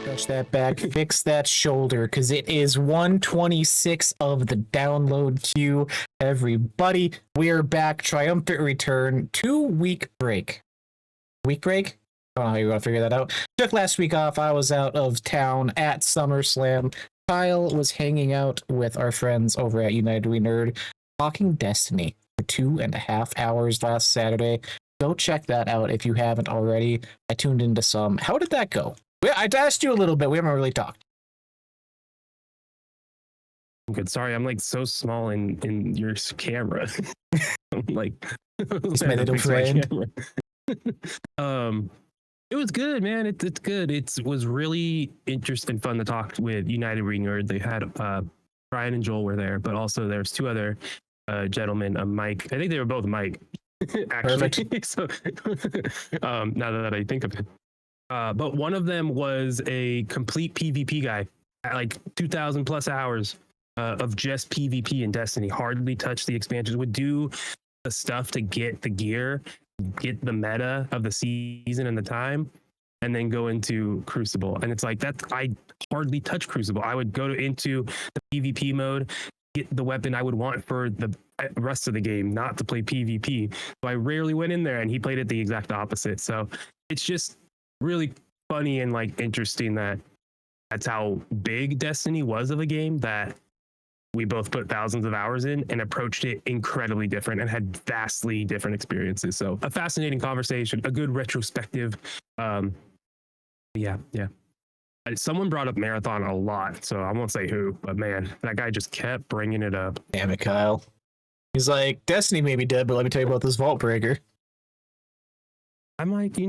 Stretch that back, fix that shoulder, because it is 126 of the download queue. Everybody, we're back. Triumphant return. 2-week break. Week break? I don't know how you want to figure that out. Took last week off. I was out of town at SummerSlam. Kyle was hanging out with our friends over at United We Nerd, talking Destiny for 2.5 hours last Saturday. Go check that out if you haven't already. I tuned into some. How did that go? I asked you a little bit. We haven't really talked. Good. Sorry, I'm like so small in your camera. I'm like, It's my little friend. It was good, man. It's good. It was really interesting, fun to talk with United We Nerd. They had Brian and Joel were there, but also there's two other gentlemen, Mike. I think they were both Mike. Actually, so now that I think of it. But one of them was a complete PvP guy, at like 2,000 plus hours of just PvP in Destiny. Hardly touched the expansions. Would do the stuff to get the gear, get the meta of the season and the time, and then go into Crucible. And it's like that. I hardly touch Crucible. I would go into the PvP mode, get the weapon I would want for the rest of the game, not to play PvP. So I rarely went in there, and he played it the exact opposite. So it's just really funny and like interesting that that's how big Destiny was of a game, that we both put thousands of hours in and approached it incredibly different and had vastly different experiences. So a fascinating conversation, a good retrospective. Yeah. Someone brought up Marathon a lot, so I won't say who, but man, that guy just kept bringing it up. Damn it, Kyle. He's like, Destiny may be dead, but let me tell you about this Vault Breaker. I'm like, I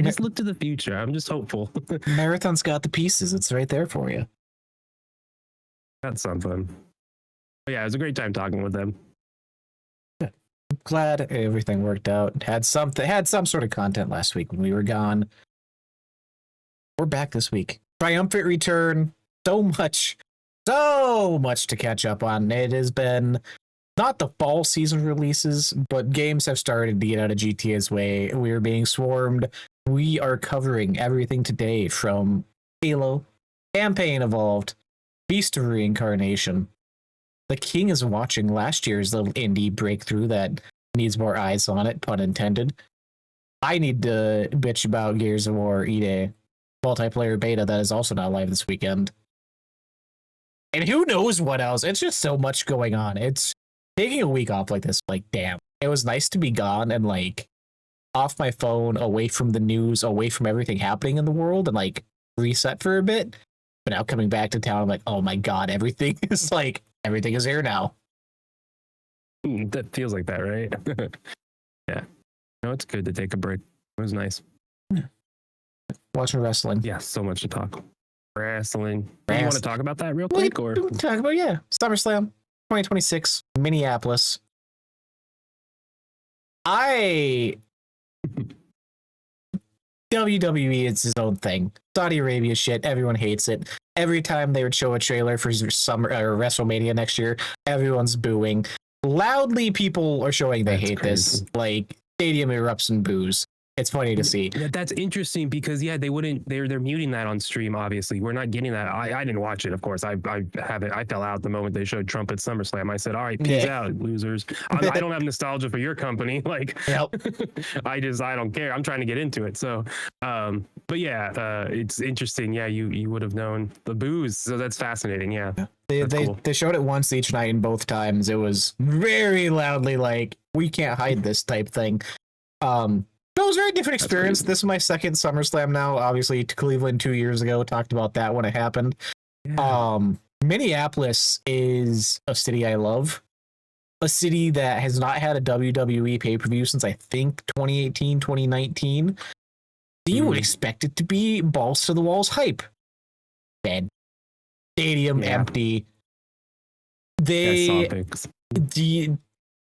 just look to the future. I'm just hopeful. Marathon's got the pieces. It's right there for you. That's something. But yeah, it was a great time talking with them. I'm glad everything worked out. Had some sort of content last week when we were gone. We're back this week. Triumphant return. So much to catch up on. It has been not the fall season releases, but games have started to get out of GTA's way. We are being swarmed. We are covering everything today, from Halo, Campaign Evolved, Beast of Reincarnation. The King is watching last year's little indie breakthrough that needs more eyes on it, pun intended. I need to bitch about Gears of War EA multiplayer beta that is also not live this weekend. And who knows what else? It's just so much going on. It's taking a week off like this, like, damn. It was nice to be gone and, like, off my phone, away from the news, away from everything happening in the world, and, like, reset for a bit. But now coming back to town, I'm like, oh my god, everything is here now. That feels like that, right? Yeah. No, it's good to take a break. It was nice. Watching wrestling. Yeah, so much to talk. Wrestling. Do you want to talk about that real quick? Or talk about, yeah. SummerSlam 2026, Minneapolis. WWE is its own thing. Saudi Arabia shit. Everyone hates it. Every time they would show a trailer for summer or WrestleMania next year, everyone's booing. Loudly, people are showing they hate this. Like, stadium erupts in boos. It's funny to see. Yeah, that's interesting because they wouldn't. They're muting that on stream. Obviously, we're not getting that. I didn't watch it. Of course, I haven't. I fell out the moment they showed Trump at SummerSlam. I said, "All right, peace out, losers." I don't have nostalgia for your company. Like, yep. I don't care. I'm trying to get into it. So, but yeah, it's interesting. Yeah, you would have known the booze. So that's fascinating. Yeah, they showed it once each night, and both times it was very loudly like, "We can't hide this" type thing. It was a very different experience. This is my second SummerSlam now. Obviously, to Cleveland 2 years ago. Talked about that when it happened. Yeah. Minneapolis is a city I love. A city that has not had a WWE pay-per-view since, I think, 2018, 2019. You would expect it to be balls to the walls hype. Dead. Stadium empty.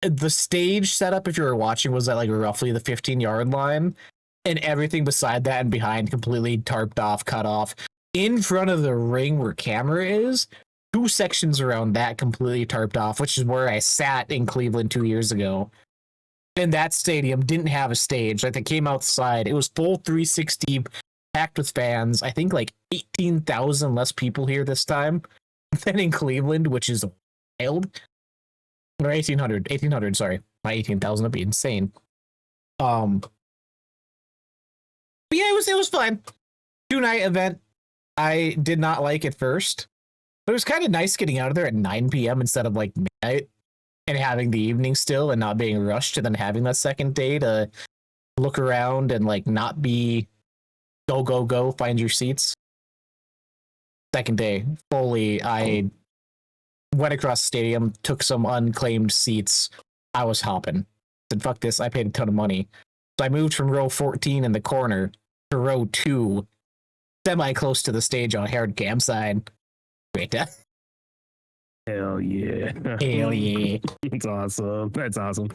The stage setup, if you were watching, was at like roughly the 15-yard line, and everything beside that and behind completely tarped off, cut off. In front of the ring where camera is, 2 sections around that completely tarped off, which is where I sat in Cleveland 2 years ago. And that stadium didn't have a stage. Like, they came outside. It was full 360 packed with fans. I think like 18,000 less people here this time than in Cleveland, which is wild. Or 1,800, sorry. My 18,000 would be insane. But yeah, it was fun. 2-night event. I did not like at first, but it was kind of nice getting out of there at 9 p.m. instead of like midnight and having the evening still and not being rushed, and then having that second day to look around and like not be go, find your seats. Second day, fully, I went across the stadium, took some unclaimed seats. I was hopping. Said, fuck this, I paid a ton of money. So I moved from row 14 in the corner to row 2, semi close to the stage on Herod Camp side. Great. Hell yeah. Hell yeah. That's awesome. That's awesome.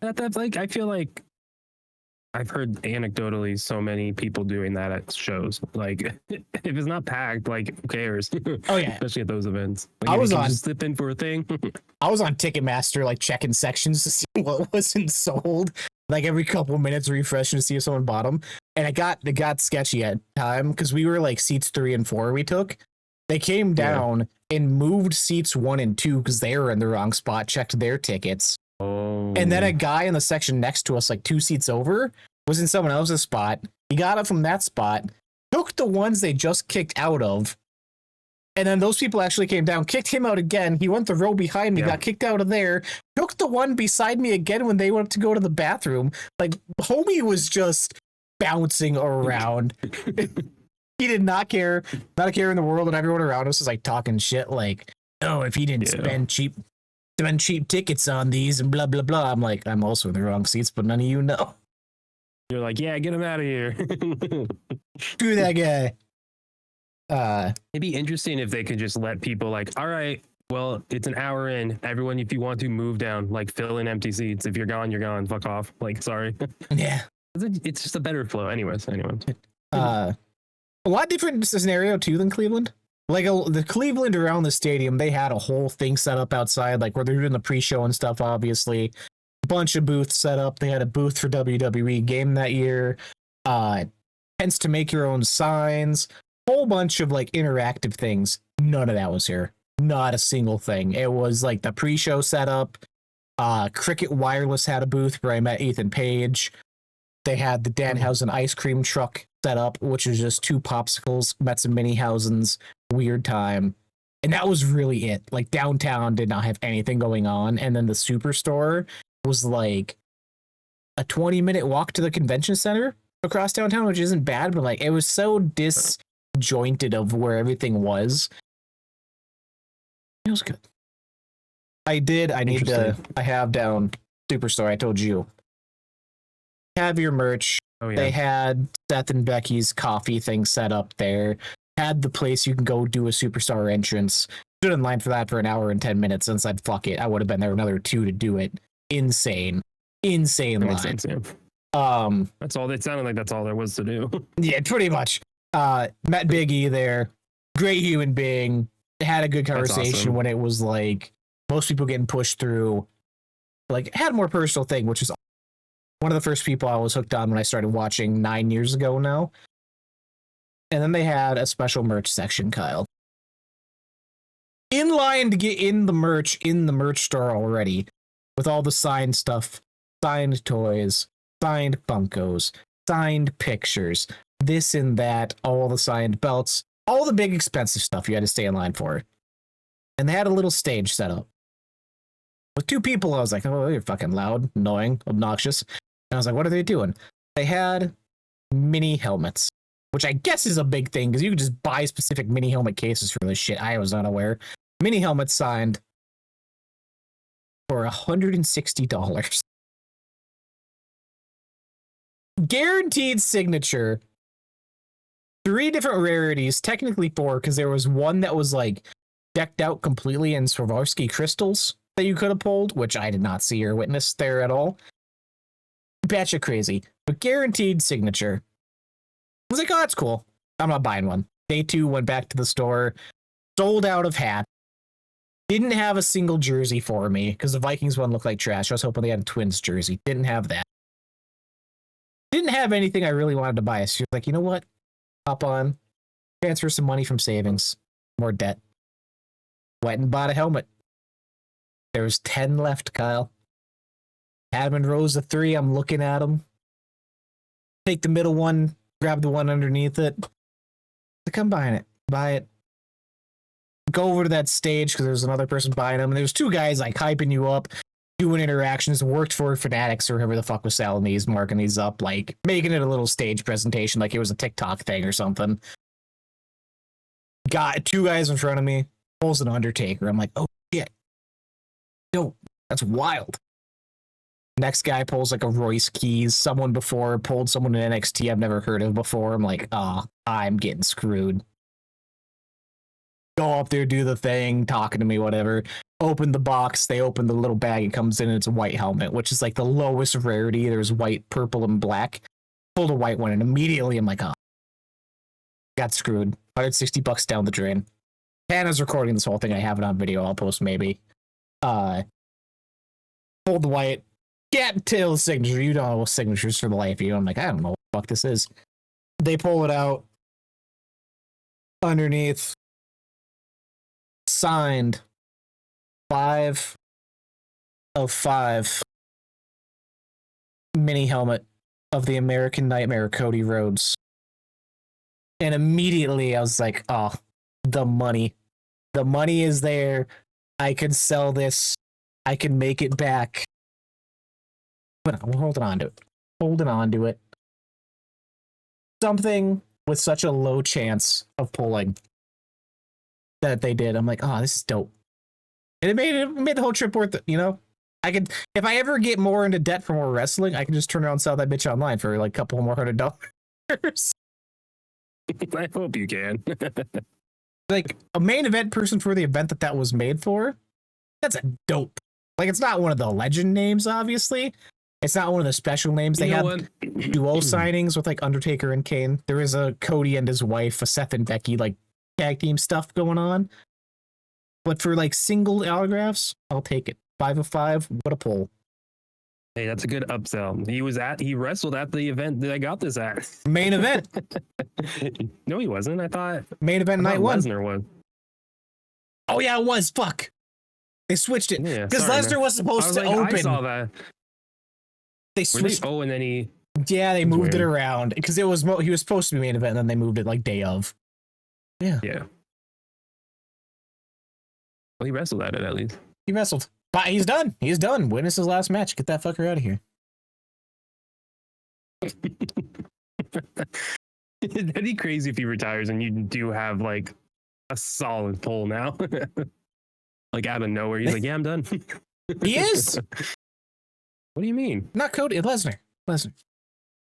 That's like, I feel like I've heard anecdotally so many people doing that at shows. Like, if it's not packed, like, who cares? Oh yeah, especially at those events. Like, I if was you can on just slip in for a thing. I was on Ticketmaster, like checking sections to see what wasn't sold. Like every couple of minutes, refreshing to see if someone bought them. And it got sketchy at time because we were like seats 3 and 4 we took. They came down and moved seats 1 and 2 because they were in the wrong spot, checked their tickets. Oh. And then a guy in the section next to us, like 2 seats over, was in someone else's spot. He got up from that spot, took the ones they just kicked out of, and then those people actually came down, kicked him out again. He went the row behind me, got kicked out of there, took the one beside me again when they went to go to the bathroom. Like, homie was just bouncing around. He did not care, not a care in the world, and everyone around us was like talking shit, like, "Oh, if he didn't spend cheap tickets on these and blah blah blah." I'm like, I'm also in the wrong seats, but none of you know. You're like, yeah, get him out of here. Screw that guy. It'd be interesting if they could just let people like, all right, well, it's an hour in. Everyone, if you want to move down, like fill in empty seats. If you're gone, you're gone. Fuck off. Like, sorry. Yeah. It's just a better flow. Anyways. A lot different scenario too than Cleveland. Like the Cleveland around the stadium, they had a whole thing set up outside, like where they're doing the pre-show and stuff, obviously. Bunch of booths set up. They had a booth for WWE game that year. Tends to make your own signs. Whole bunch of like interactive things. None of that was here. Not a single thing. It was like the pre-show setup. Cricket Wireless had a booth where I met Ethan Page. They had the Danhausen ice cream truck set up, which was just 2 popsicles, met some mini Hausens. Weird time. And that was really it. Like downtown did not have anything going on. And then the Superstore was like a 20-minute walk to the convention center across downtown, which isn't bad, but like it was so disjointed of where everything was. It was good. I have down Superstore. I told you. Have your merch. Oh, yeah. They had Seth and Becky's coffee thing set up there. Had the place you can go do a Superstar entrance. Stood in line for that for an hour and 10 minutes and said, fuck it. I would have been there another 2 to do it. Insane line. Sense, yeah. That's all. It sounded like that's all there was to do. Yeah, pretty much. Met Big E there. Great human being. Had a good conversation awesome. when it was like most people getting pushed through. Like had a more personal thing, which is one of the first people I was hooked on when I started watching 9 years ago now. And then they had a special merch section, Kyle. In line to get in the merch store already, with all the signed stuff, signed toys, signed Funkos, signed pictures, this and that, all the signed belts, all the big expensive stuff you had to stay in line for. And they had a little stage set up. With 2 people, I was like, oh, you're fucking loud, annoying, obnoxious. And I was like, what are they doing? They had mini helmets, which I guess is a big thing because you can just buy specific mini helmet cases for this shit. I was unaware. Mini helmets signed for $160. Guaranteed signature. 3 different rarities, technically 4, because there was one that was like decked out completely in Swarovski crystals that you could have pulled, which I did not see or witness there at all. Batshit crazy, but guaranteed signature. I was like, oh, that's cool. I'm not buying one. Day 2, went back to the store, sold out of hats. Didn't have a single jersey for me because the Vikings one looked like trash. I was hoping they had a Twins jersey. Didn't have that. Didn't have anything I really wanted to buy. So you're like, you know what? hop on, transfer some money from savings, more debt. Went and bought a helmet. There was 10 left, Kyle. Had him in rows of 3. I'm looking at them. Take the middle one, grab the one underneath it. Come buying it. Buy it. Go over to that stage because there's another person buying them. And there's 2 guys like hyping you up, doing interactions, worked for Fanatics or whoever the fuck was selling these, marking these up, like making it a little stage presentation like it was a TikTok thing or something. Got 2 guys in front of me, pulls an Undertaker. I'm like, oh shit. Yo, that's wild. Next guy pulls like a Royce Keys. Someone before pulled someone in NXT I've never heard of before. I'm like, I'm getting screwed. Go up there, do the thing, talking to me, whatever. Open the box. They open the little bag. It comes in and it's a white helmet, which is like the lowest rarity. There's white, purple, and black. Pulled a white one and immediately I'm like, got screwed. $160 down the drain. Hannah's recording this whole thing. I have it on video. I'll post maybe. Pulled the white. Get till signature. You don't know signatures for the life of you. I'm like, I don't know what the fuck this is. They pull it out. Underneath. Signed. 5 of 5. Mini helmet of the American Nightmare, Cody Rhodes. And immediately I was like, oh, the money. The money is there. I can sell this. I can make it back. But I'm holding on to it. Holding on to it. Something with such a low chance of pulling that they did. I'm like, oh, this is dope. And it made the whole trip worth it, you know? I could, if I ever get more into debt for more wrestling, I can just turn around and sell that bitch online for like a couple more $100. I hope you can. Like a main event person for the event that was made for, that's a dope. Like it's not one of the legend names, obviously. It's not one of the special names. They have duo signings with like Undertaker and Kane. There is a Cody and his wife, a Seth and Becky like tag team stuff going on. But for like single autographs, I'll take it. 5 of 5. What a pull. Hey, that's a good upsell. He wrestled at the event that I got this at. Main event. No, he wasn't. I thought Main event night 1. Lesnar was. Oh yeah, it was. Fuck. They switched it. Because Lesnar was supposed to open. I saw that. They switched. And then he. Yeah, they moved it around because he was supposed to be main event, and then they moved it like day of. Yeah. Yeah. Well, he wrestled at it at least. He wrestled. But he's done. He's done. Witness his last match. Get that fucker out of here. That'd be crazy if he retires and you do have like a solid pull now. Like out of nowhere. He's like, yeah, I'm done. He is. What do you mean? Not Cody. Lesnar.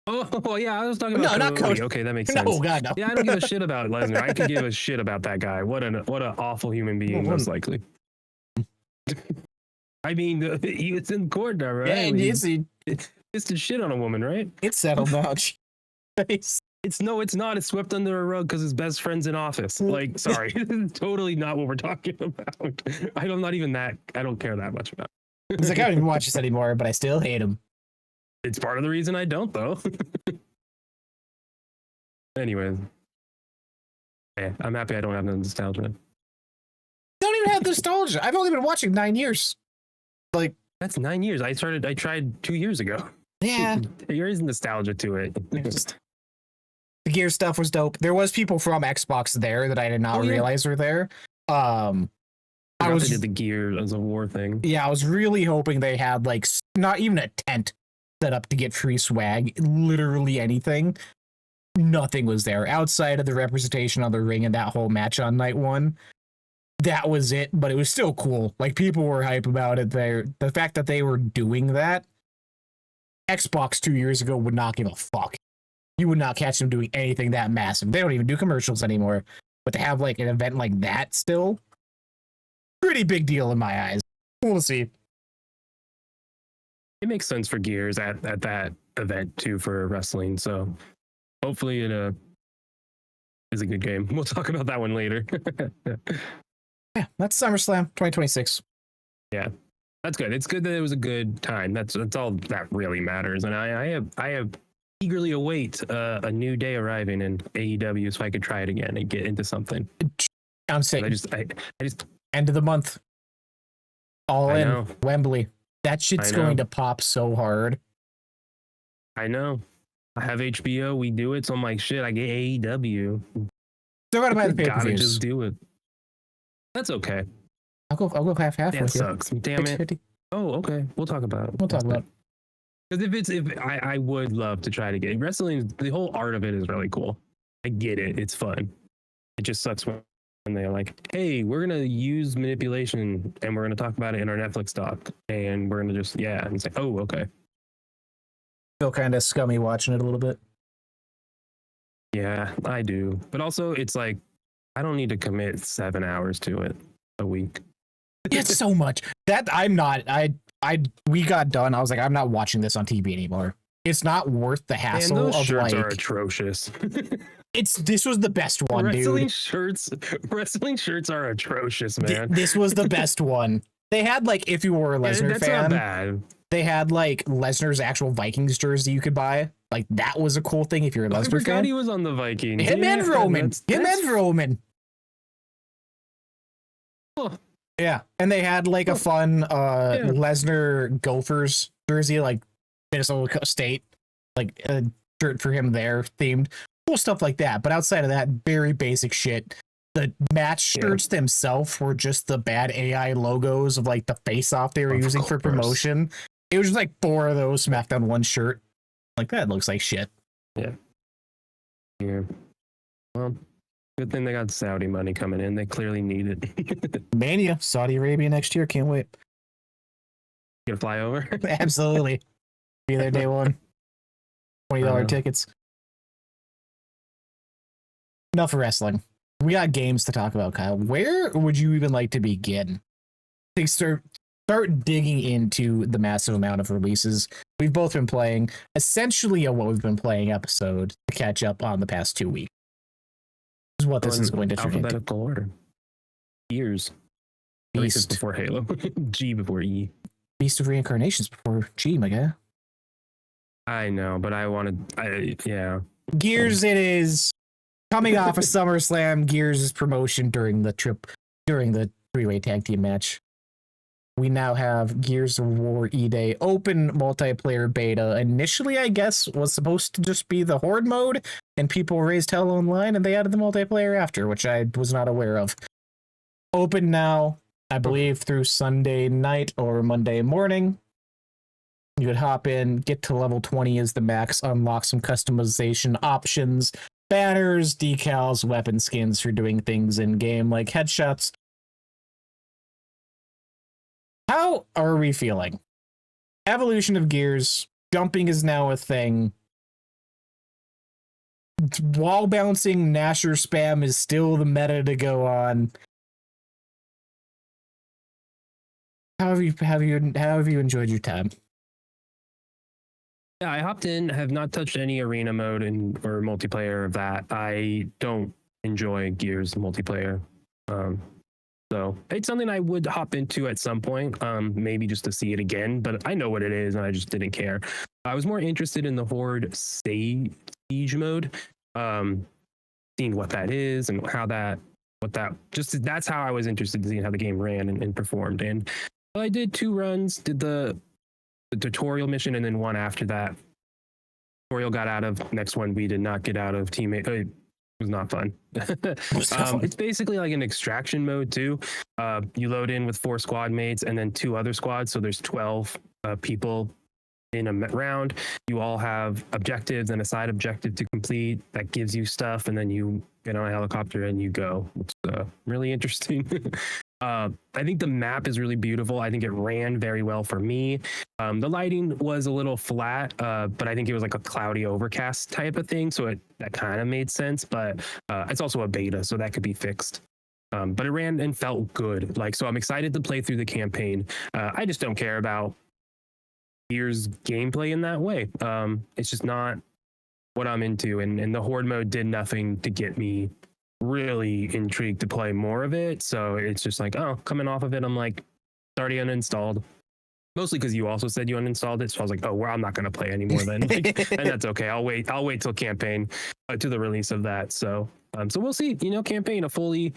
Oh, well, yeah, I was talking about not Cody. Okay, that makes sense. No, God, no. Yeah, I don't give a shit about Lesnar. I could give a shit about that guy. What an awful human being, most likely. I mean, he was in court now, right? Yeah, and he It's to shit on a woman, right? It's settled now. It's not. It's swept under a rug because his best friend's in office. Like, sorry, this is totally not what we're talking about. I don't care that much about it. He's like, I don't even watch this anymore, but I still hate him. It's part of the reason I don't, though. Anyways. Yeah, I'm happy I don't have the nostalgia. Don't even have nostalgia. I've only been watching 9 years. Like, that's 9 years. I tried 2 years ago. Yeah. There is nostalgia to it. The gear stuff was dope. There was people from Xbox there that I did not realize were there. I was did the gear as a war thing. Yeah, I was really hoping they had like not even a tent set up to get free swag. Literally anything. Nothing was there outside of the representation on the ring and that whole match on night 1. That was it, but it was still cool. Like people were hype about it there. The fact that they were doing that, Xbox 2 years ago would not give a fuck. You would not catch them doing anything that massive. They don't even do commercials anymore. But to have like an event like that still, pretty big deal in my eyes. We'll see. It makes sense for Gears at that event too for wrestling. So hopefully it is a good game. We'll talk about that one later. Yeah, that's SummerSlam 2026. Yeah, that's good. It's good that it was a good time. That's all that really matters. And I have eagerly await a new day arriving in AEW so I could try it again and get into something. I'm saying I just end of the month. All I in know. Wembley. That shit's I know. going to pop so hard. I know. I have HBO. We do it. So I'm like, shit. I get AEW. Still gotta buy the Gotta pay-per-views. just do it. That's okay. I'll go half That with you. sucks. Damn it. 50-50. Oh, okay. We'll talk about it. We'll talk about it. Because if I would love to try to get wrestling. The whole art of it is really cool. I get it. It's fun. It just sucks when they're like, hey, we're gonna use manipulation and we're gonna talk about it in our Netflix doc, and we're gonna just And it's like, oh, okay. Feel kind of scummy watching it a little bit. Yeah, I do. But also, it's like I don't need to commit 7 hours to it a week. It's so much that I'm not. We got done. I was like, I'm not watching this on TV anymore. It's not worth the And hassle those of shirts are like. atrocious. This was the best one, wrestling dude. wrestling shirts are atrocious, man. This was the best one. They had like, if you were a Lesnar That's fan, not bad. they had like Lesnar's actual Vikings jersey you could buy. Like that was a cool thing if you're a I Lesnar forgot fan. he was on the Vikings. Him and Roman. Roman. Oh. Yeah, and they had like a fun Lesnar Gophers jersey, like Minnesota State, like a shirt for him there themed, cool stuff like that. But outside of that, very basic shit. The match shirts themselves were just the bad AI logos of like the face off they were using for promotion. It was just like 4 of those smacked on one shirt. Like that looks like shit. Yeah. Well, good thing they got Saudi money coming in. They clearly need it. Mania, Saudi Arabia next year. Can't wait. Gonna fly over? Absolutely. Be there day one. $20 tickets. Enough wrestling. We got games to talk about, Kyle. Where would you even like to begin? They start digging into the massive amount of releases we've both been playing. Essentially, what we've been playing episode to catch up on the past 2 weeks. This is what this is going to turn into. Alphabetical order. Gears. Beast before Halo. G before E. Beast of Reincarnations before G, my guy. I know, but I wanted. Yeah. Gears. It is coming off of SummerSlam. Gears' promotion during the 3-way tag team match. We now have Gears of War E-Day open multiplayer beta. Initially, I guess, was supposed to just be the Horde mode, and people raised hell online, and they added the multiplayer after, which I was not aware of. Open now, I believe, through Sunday night or Monday morning. You would hop in, get to level 20 as the max, unlock some customization options, banners, decals, weapon skins for doing things in game like headshots. How are we feeling? Evolution of Gears, jumping is now a thing. Wall bouncing, Nasher spam is still the meta to go on. How have you enjoyed your time? Yeah, I hopped in, have not touched any arena mode or multiplayer of that. I don't enjoy Gears multiplayer. So it's something I would hop into at some point, maybe just to see it again, but I know what it is and I just didn't care. I was more interested in the Horde siege mode, seeing what that is and that's how I was interested in seeing how the game ran and performed. And I did 2 runs, did the tutorial mission and then one after that. Tutorial got out of, next one we did not get out of. Teammate, it was not fun. It's basically like an extraction mode too. You load in with 4 squad mates and then 2 other squads, so there's 12 people in a round. You all have objectives and a side objective to complete that gives you stuff, and then you get on a helicopter and you go. It's really interesting. I think the map is really beautiful. I think it ran very well for me. The lighting was a little flat, but I think it was like a cloudy overcast type of thing. So that kind of made sense, but it's also a beta, so that could be fixed. But it ran and felt good. So I'm excited to play through the campaign. I just don't care about Gears gameplay in that way. It's just not what I'm into. And the Horde mode did nothing to get me really intrigued to play more of it. So it's just like, oh, coming off of it, I'm like, it's already uninstalled. Mostly because you also said you uninstalled it, so I was like, oh, well, I'm not gonna play anymore then, like, and that's okay. I'll wait till campaign to the release of that. So so we'll see. Campaign, a fully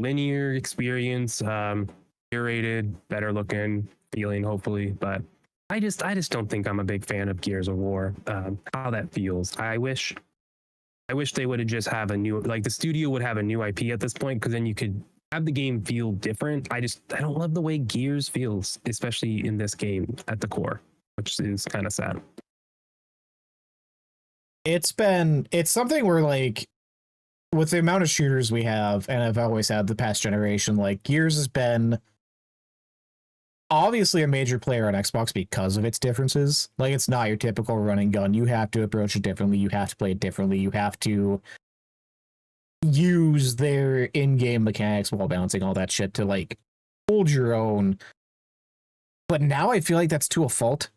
linear experience, curated, better looking, feeling hopefully, but I just don't think I'm a big fan of Gears of War. How that feels. I wish they would have just have a new, like the studio would have a new IP at this point, because then you could have the game feel different. I don't love the way Gears feels, especially in this game at the core, which is kind of sad. It's something where, like, with the amount of shooters we have, and I've always had the past generation, like Gears has been obviously a major player on Xbox because of its differences. Like, it's not your typical run and gun. You have to approach it differently. You have to play it differently. You have to use their in-game mechanics, wall balancing, all that shit to, like, hold your own. But now I feel like that's to a fault.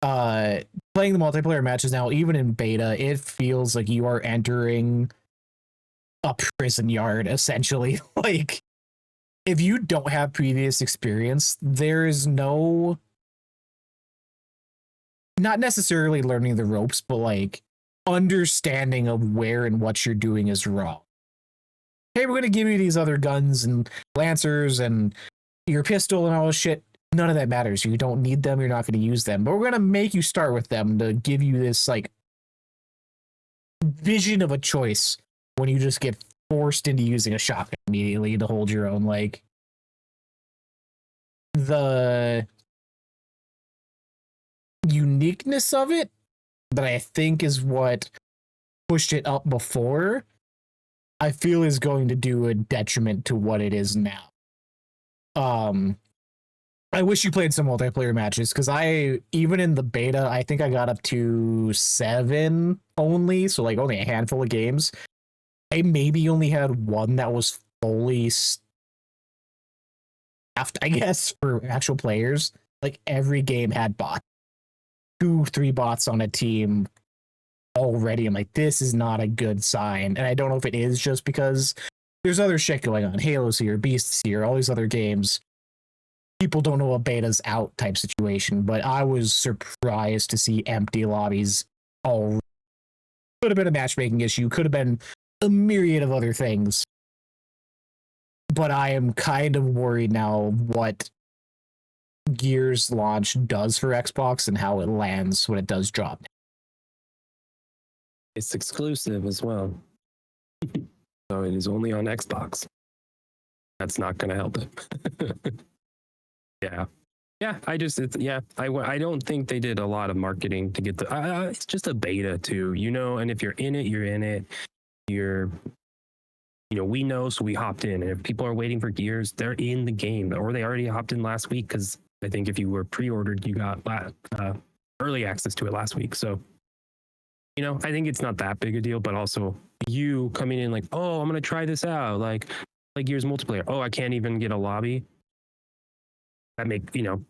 Playing the multiplayer matches now, even in beta, it feels like you are entering a prison yard, essentially. Like, if you don't have previous experience, there is no, not necessarily learning the ropes, but like understanding of where and what you're doing is wrong. Hey, we're going to give you these other guns and lancers and your pistol and all this shit. None of that matters. You don't need them. You're not going to use them, but we're going to make you start with them to give you this like vision of a choice when you just get forced into using a shotgun immediately to hold your own. Like, the uniqueness of it that I think is what pushed it up before, I feel is going to do a detriment to what it is now. I wish you played some multiplayer matches, because even in the beta, I think I got up to 7 only, so like only a handful of games. I maybe only had one that was fully staffed, I guess, for actual players. Like, every game had bots. 2-3 bots on a team already. I'm like, this is not a good sign. And I don't know if it is just because there's other shit going on. Halo's here, Beast's here, all these other games. People don't know a beta's out type situation, but I was surprised to see empty lobbies all. Could have been a matchmaking issue, could have been a myriad of other things. But I am kind of worried now what Gears launch does for Xbox and how it lands when it does drop. It's exclusive as well. So it is only on Xbox. That's not going to help it. Yeah. I don't think they did a lot of marketing to get the. It's just a beta too, and if you're in it, you're in it. We know, so we hopped in. And if people are waiting for Gears, they're in the game, or they already hopped in last week, because I think if you were pre-ordered, you got early access to it last week. So, I think it's not that big a deal, but also you coming in like, oh, I'm going to try this out. Like Gears multiplayer. Oh, I can't even get a lobby. That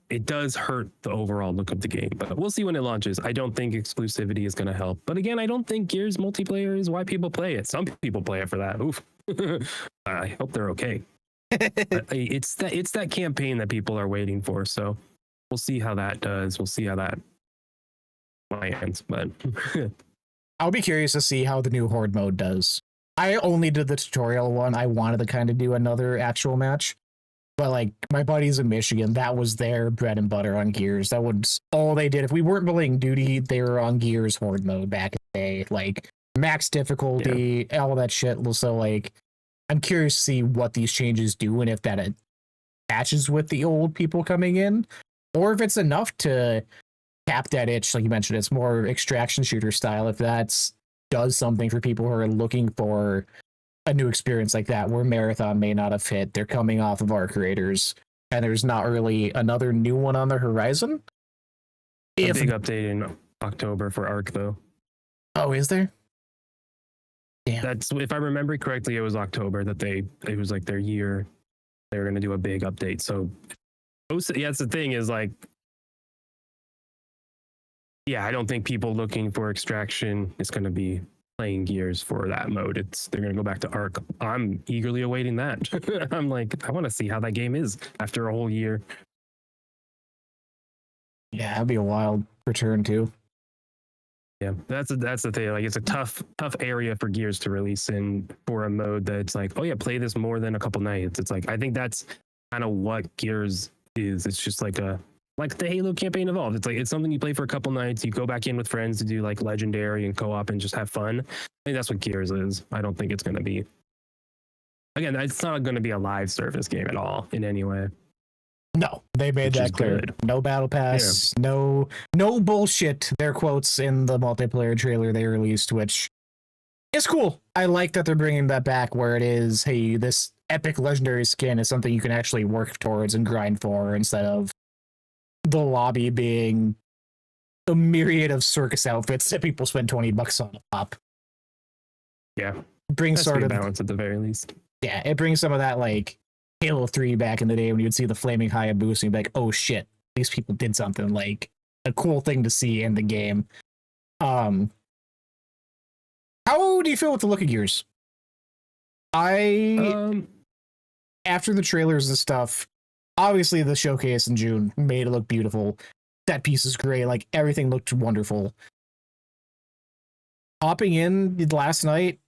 it does hurt the overall look of the game, but we'll see when it launches. I don't think exclusivity is going to help. But again, I don't think Gears multiplayer is why people play it. Some people play it for that. Oof. I hope they're okay. It's that campaign that people are waiting for. So we'll see how that does. We'll see how that lands. But I'll be curious to see how the new Horde mode does. I only did the tutorial one. I wanted to kind of do another actual match. But like, my buddies in Michigan, that was their bread and butter on Gears. That was all they did. If we weren't playing Duty, they were on Gears Horde mode back in the day. Like, max difficulty, all that shit. So like, I'm curious to see what these changes do, and if that matches with the old people coming in, or if it's enough to tap that itch. Like you mentioned, it's more extraction shooter style. If that's does something for people who are looking for a new experience like that, where Marathon may not have fit. They're coming off of Arc Raiders, and there's not really another new one on the horizon. A big update in October for Arc, though. Oh, is there? Yeah. That's, if I remember correctly, it was October that it was like their year. They were going to do a big update. So, yeah, that's the thing is like, yeah, I don't think people looking for extraction is going to be playing Gears for that mode. They're going to go back to Arc. I'm eagerly awaiting that. I'm like, I want to see how that game is after a whole year. Yeah, that'd be a wild return too. Yeah, that's the thing. Like, it's a tough area for Gears to release in for a mode that's like, oh yeah, play this more than a couple nights. It's like, I think that's kind of what Gears is. It's just like the Halo campaign Evolved. It's like, it's something you play for a couple nights. You go back in with friends to do like legendary and co-op and just have fun. I think that's what Gears is. I don't think it's going to be. Again, it's not going to be a live service game at all in any way. No, they made Which is that clear. good. No battle pass, no bullshit. Their quotes in the multiplayer trailer they released, which is cool. I like that they're bringing that back, where it is, hey, this epic legendary skin is something you can actually work towards and grind for, instead of the lobby being a myriad of circus outfits that people spend $20 on a pop. Yeah, Brings sort of balance at the very least. Yeah, it brings some of that like Halo 3 back in the day when you'd see the flaming Hayabusa and you'd be like, oh shit, these people did something, like a cool thing to see in the game. How do you feel with the look of Gears? After the trailers and stuff, obviously the showcase in June made it look beautiful. That piece is great, like everything looked wonderful. Hopping in last night,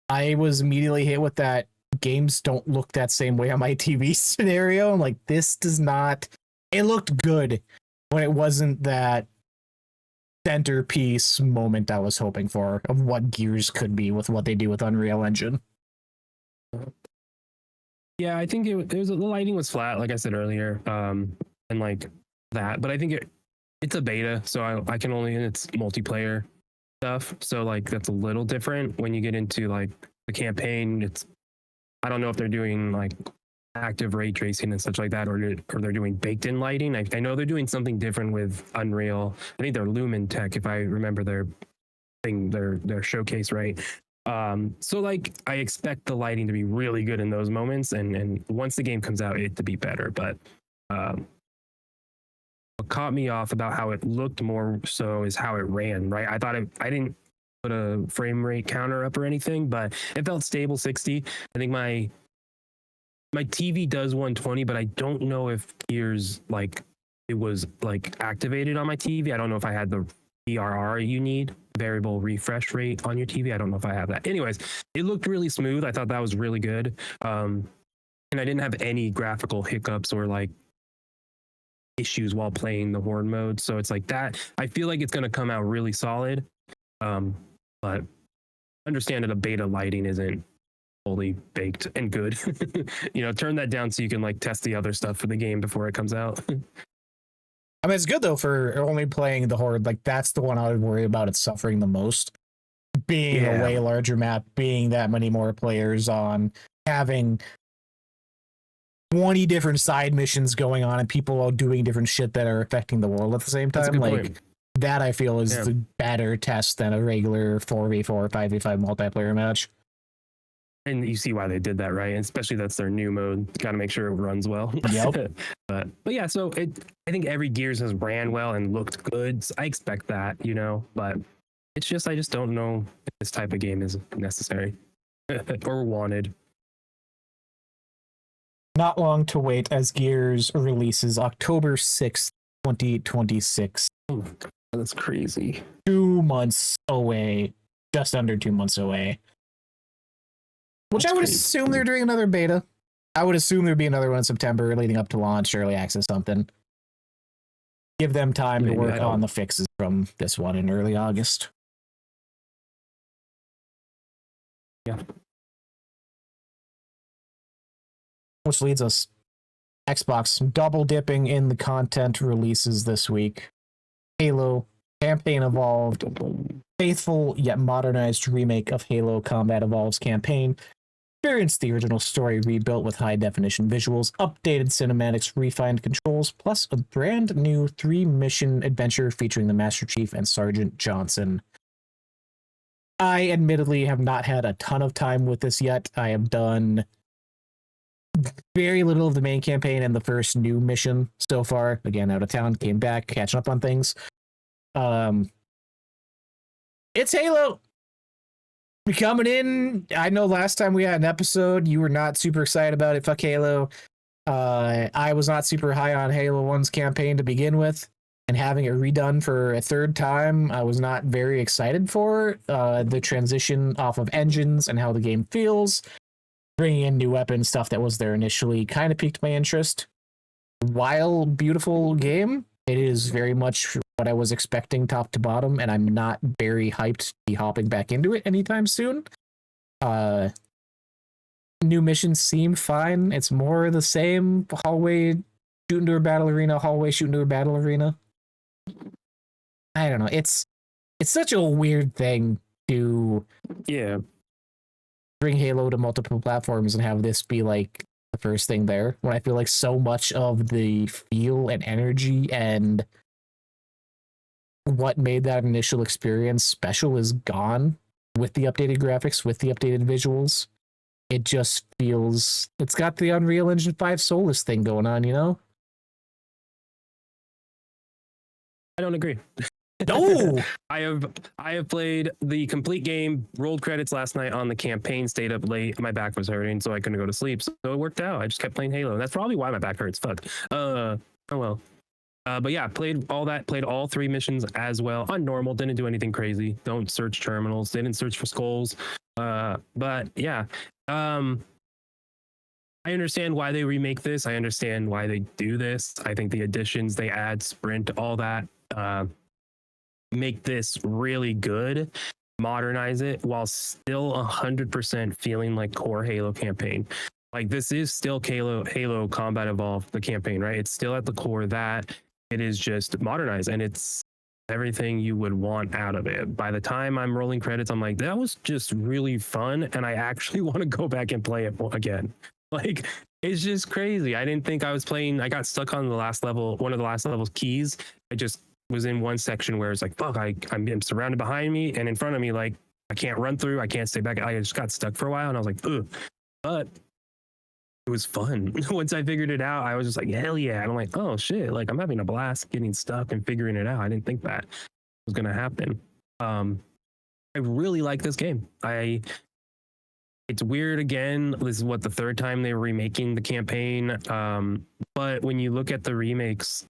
I was immediately hit with that games don't look that same way on my TV scenario. I'm like, this does not. It looked good when it wasn't that centerpiece moment I was hoping for of what Gears could be with what they do with Unreal Engine. Yeah, I think it was the lighting was flat, like I said earlier, and like that. But I think it's a beta, so I can only, and it's multiplayer stuff, so like that's a little different. When you get into like the campaign, I don't know if they're doing like active ray tracing and such like that, or they're doing baked in lighting. I know they're doing something different with Unreal. I think they're Lumen Tech, if I remember their thing, their showcase right. So like I expect the lighting to be really good in those moments, and once the game comes out, it to be better. But what caught me off about how it looked more so is how it ran. Right, I thought I didn't put a frame rate counter up or anything, but it felt stable 60. I think my TV does 120, but I don't know if Gears like it was like activated on my TV. I don't know if I had the VRR you need, variable refresh rate on your TV. I don't know if I have that. Anyways, it looked really smooth. I thought that was really good. And I didn't have any graphical hiccups or like issues while playing the horde mode. So it's like that. I feel like it's going to come out really solid. But understand that a beta lighting isn't fully baked and good. Turn that down so you can like test the other stuff for the game before it comes out. I mean, it's good though for only playing the horde. Like that's the one I would worry about. It's suffering the most, being a way larger map, being that many more players on, having 20 different side missions going on, and people all doing different shit that are affecting the world at the same time. Like point. That I feel is the better test than a regular 4v4 or 5v5 multiplayer match. And you see why they did that, right? And especially that's their new mode. Got to make sure it runs well. Yep. but yeah, so I think every Gears has ran well and looked good. So I expect that, but it's just, I just don't know if this type of game is necessary or wanted. Not long to wait as Gears releases October 6th, 2026. Oh my God, that's crazy. 2 months away, just under 2 months away. Which I would assume they're doing another beta. I would assume there'd be another one in September leading up to launch, early access, something. Give them time to work on the fixes from this one in early August. Yeah. Which leads us, Xbox double dipping in the content releases this week. Halo Campaign Evolved, faithful yet modernized remake of Halo Combat Evolved's campaign. Experience the original story rebuilt with high-definition visuals, updated cinematics, refined controls, plus a brand new 3-mission adventure featuring the Master Chief and Sergeant Johnson. I admittedly have not had a ton of time with this yet. I have done very little of the main campaign and the first new mission so far. Again, out of town, came back, catching up on things. It's Halo. Coming in, I know last time we had an episode, you were not super excited about it. Fuck Halo. I was not super high on Halo 1's campaign to begin with, and having it redone for a third time, I was not very excited for. The transition off of engines and how the game feels, bringing in new weapons, stuff that was there initially, kind of piqued my interest. While beautiful game, it is very much what I was expecting top to bottom, and I'm not very hyped to be hopping back into it anytime soon. New missions seem fine. It's more the same. Hallway, shoot into a battle arena, hallway, shoot into a battle arena. I don't know. It's such a weird thing to bring Halo to multiple platforms and have this be like the first thing there, when I feel like so much of the feel and energy and what made that initial experience special is gone with the updated graphics, with the updated visuals. It just feels, it's got the Unreal Engine 5 soulless thing going on, you know? I don't agree. No! I have played the complete game, rolled credits last night on the campaign, stayed up late. My back was hurting, so I couldn't go to sleep. So it worked out. I just kept playing Halo. And that's probably why my back hurts. Fuck. Oh well. But yeah, played all that, played all 3 missions as well on normal. Didn't do anything crazy. Don't search terminals. Didn't search for skulls. But yeah. I understand why they remake this. I understand why they do this. I think the additions they add, sprint, all that, make this really good, modernize it while still 100% feeling like core Halo campaign. Like, this is still Halo Combat Evolved, the campaign, right? It's still at the core that it is just modernized, and it's everything you would want out of it. By the time I'm rolling credits, I'm like, that was just really fun, and I actually want to go back and play it again. Like, it's just crazy. I didn't think I was playing. I got stuck on the last level, one of the last level's keys. I just was in one section where it's like, fuck, I'm surrounded behind me and in front of me. Like, I can't run through. I can't stay back. I just got stuck for a while, and I was like, ugh. But it was fun. Once I figured it out, I was just like, hell yeah. And I'm like, oh shit, like, I'm having a blast getting stuck and figuring it out. I didn't think that was going to happen. I really like this game. It's weird again. This is what, the 3rd time they were remaking the campaign. But when you look at the remakes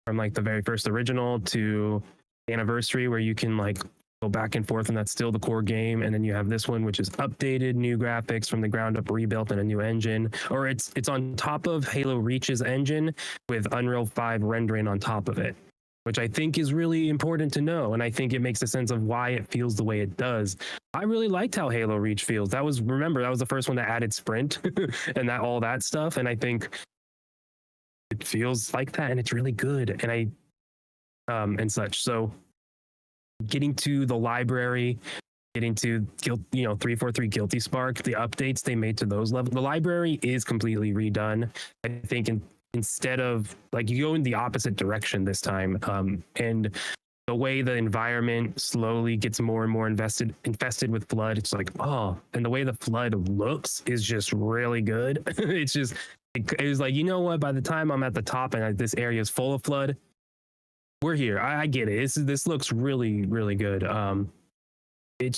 from like the very first original to Anniversary, where you can like go back and forth and that's still the core game, and then you have this one which is updated, new graphics from the ground up, rebuilt, and a new engine, or it's on top of Halo Reach's engine with Unreal 5 rendering on top of it, which I think is really important to know, and I think it makes a sense of why it feels the way it does. I really liked how Halo Reach feels. That was the first one that added sprint and that all that stuff, and I think it feels like that, and it's really good, and and such. So getting to the library, getting to 343 Guilty Spark, the updates they made to those levels, the library is completely redone. I think instead of, like, you go in the opposite direction this time, and the way the environment slowly gets more and more infested with flood, it's like, oh, and the way the flood looks is just really good. It's just, it was like, you know what, by the time I'm at the top and this area is full of flood, we're here. I get it. This looks really, really good.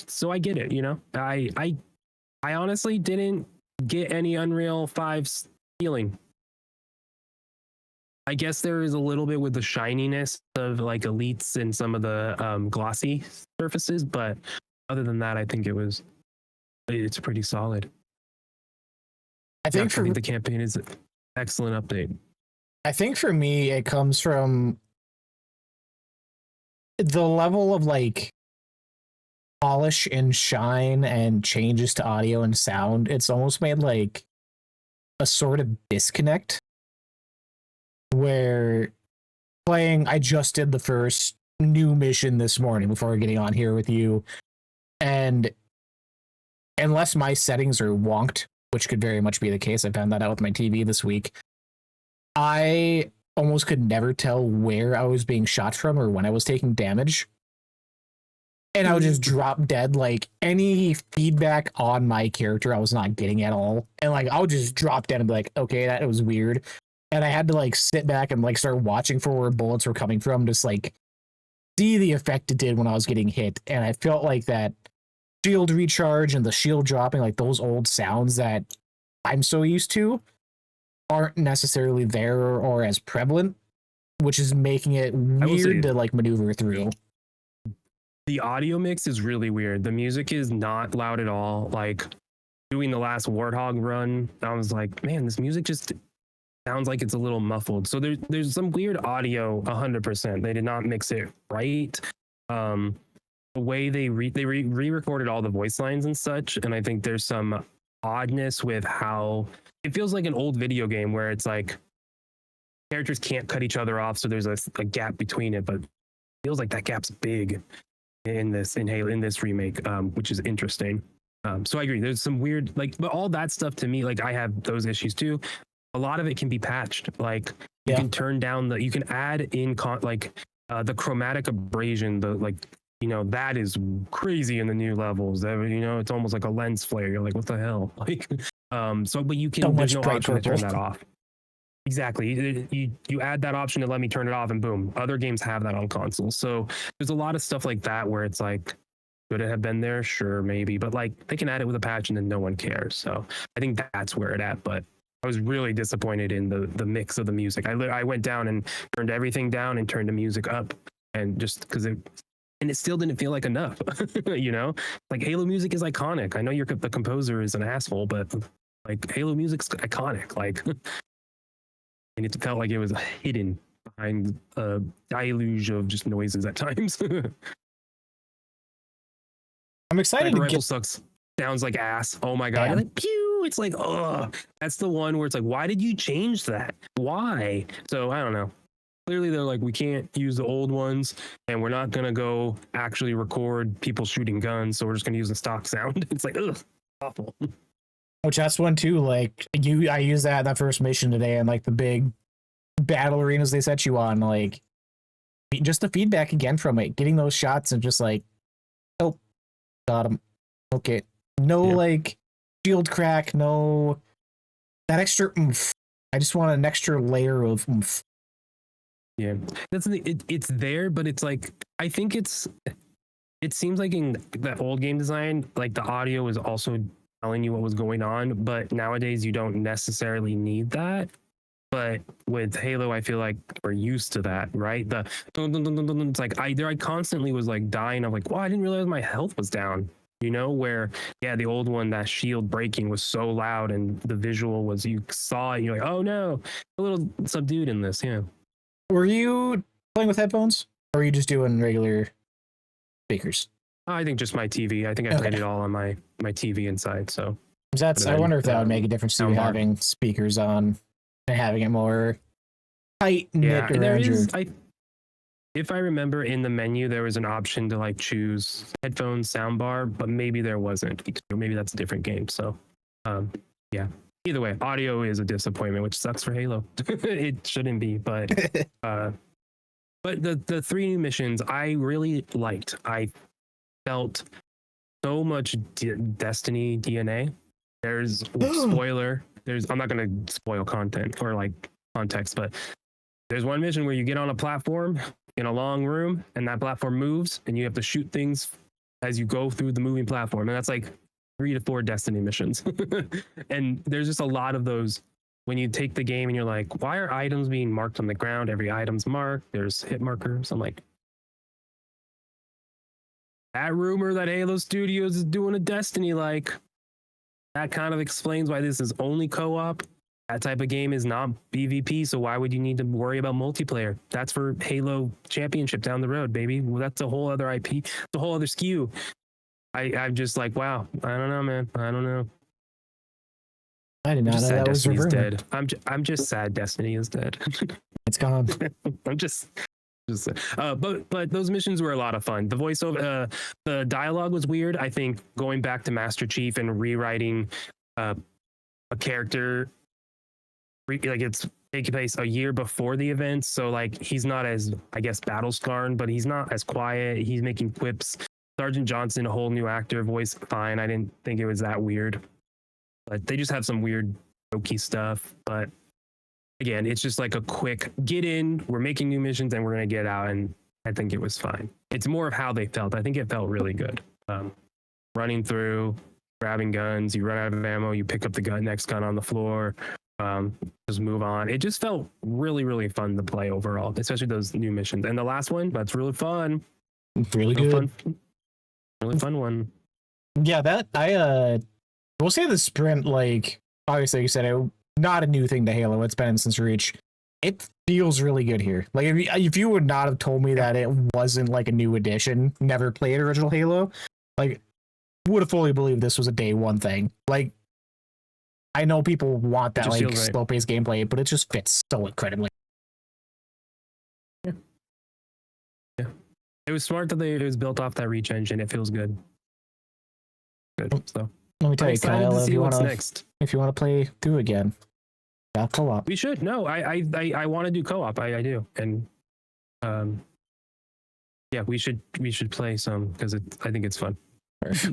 So I get it, you know. I honestly didn't get any Unreal 5's feeling. I guess there is a little bit with the shininess of like elites and some of the glossy surfaces, but other than that, I think it's pretty solid. I think the campaign is an excellent update. I think for me, it comes from the level of like polish and shine and changes to audio and sound. It's almost made like a sort of disconnect where I just did the first new mission this morning before getting on here with you, and unless my settings are wonked, which could very much be the case, I found that out with my TV this week, I almost could never tell where I was being shot from or when I was taking damage. And I would just drop dead. Like, any feedback on my character I was not getting at all. And like, I would just drop dead and be like, okay, that was weird. And I had to like sit back and like start watching for where bullets were coming from, just like see the effect it did when I was getting hit. And I felt like that shield recharge and the shield dropping, like those old sounds that I'm so used to, aren't necessarily there or as prevalent which is making it will say- weird to like maneuver through. The audio mix is really weird. The music is not loud at all. Like doing the last Warthog run, I was like, man, this music just sounds like it's a little muffled. So there's some weird audio. 100%. They did not mix it right. The way they re-recorded all the voice lines and such, and I think there's some oddness with how it feels like an old video game where it's like characters can't cut each other off, so there's a gap between it, but it feels like that gap's big in this remake, which is interesting. So I agree. There's some weird but all that stuff to me, like I have those issues too. A lot of it can be patched. Like you can turn down you can add in the chromatic abrasion, that is crazy in the new levels. It's almost like a lens flare. You're like, what the hell? But you can. There's no option to turn that off. Exactly. You add that option to let me turn it off, and boom, other games have that on consoles. So there's a lot of stuff like that where it's like, could it have been there? Sure, maybe, but like they can add it with a patch, and then no one cares. So I think that's where it at. But I was really disappointed in the mix of the music. I went down and turned everything down and turned the music up, and just because it still didn't feel like enough. Like Halo music is iconic. I know the composer is an asshole, but like Halo music's iconic. Like, and it felt like it was hidden behind a deluge of just noises at times. I'm excited to get. Sucks. Sounds like ass. Oh my god! Yeah. Like pew. It's like, that's the one where it's like, why did you change that? Why? So I don't know. Clearly, they're like, we can't use the old ones, and we're not gonna go actually record people shooting guns, so we're just gonna use the stock sound. It's like, ugh, awful. Which that's one too. Like I used that first mission today, and like the big battle arenas they set you on, like just the feedback again from it, getting those shots and just like, oh, got him. Okay, no like shield crack, no that extra oomph. I just want an extra layer of oomph. Yeah, it's there, but it's like I think it seems like in that old game design, like the audio is also telling you what was going on, but nowadays you don't necessarily need that. But with Halo, I feel like we're used to that, right? The dun, dun, dun, dun, dun, it's like I constantly was like dying. I'm like, well, I didn't realize my health was down. Where the old one, that shield breaking was so loud, and the visual was, you saw it, you're like, oh no, a little subdued in this. Yeah. Were you playing with headphones, or were you just doing regular speakers? I think just my TV. I think I played it all on my TV inside. So I wonder if that would make a difference to you having speakers on and having it more tight knit around your. If I remember, in the menu there was an option to like choose headphones, soundbar, but maybe there wasn't. Maybe that's a different game. So, yeah. Either way, audio is a disappointment, which sucks for Halo. It shouldn't be, but the 3 new missions I really liked. I felt so much Destiny DNA. There's spoiler. I'm not gonna spoil content or like context, but there's one mission where you get on a platform in a long room, and that platform moves, and you have to shoot things as you go through the moving platform, and that's like 3 to 4 Destiny missions. And there's just a lot of those when you take the game and you're like, why are items being marked on the ground? Every item's marked. There's hit markers. I'm like, that rumor that Halo Studios is doing a Destiny, like, that kind of explains why this is only co-op. That type of game is not PvP, so why would you need to worry about multiplayer? That's for Halo Championship down the road, baby. Well, that's a whole other IP, the whole other SKU. I'm just like, wow, I don't know, man. I don't know. I did not know that was Destiny's dead. I'm just sad Destiny is dead. It's gone. I'm just but those missions were a lot of fun. The voiceover, the dialogue was weird. I think going back to Master Chief and rewriting a character, like it's taking place a year before the events, so like he's not as, I guess, battle scarred, but he's not as quiet. He's making quips. Sergeant Johnson, a whole new actor voice, fine. I didn't think it was that weird, but they just have some weird jokey stuff. But again, it's just like a quick get in, we're making new missions, and we're gonna get out, and I think it was fine. It's more of how they felt. I think it felt really good. Running through, grabbing guns, you run out of ammo, you pick up the next gun on the floor. just move on. It just felt really, really fun to play overall, especially those new missions. And the last one, that's really fun. Really Real good. fun, really fun one. Yeah, that I we'll say the sprint, like obviously you said it, not a new thing to Halo. It's been since Reach. It feels really good here. Like if you would not have told me that it wasn't like a new addition, never played original Halo, like would have fully believed this was a day one thing. Like I know people want that Just like feels right. slow paced gameplay, but it just fits so incredibly. It was smart that it was built off that Reach engine. It feels good. Good. So Let me tell I'm you, excited Kyle, to if see you what's wanna next. play through again, yeah, co-op. We should. No, I want to do co-op. I do. And yeah, we should play some because I think it's fun.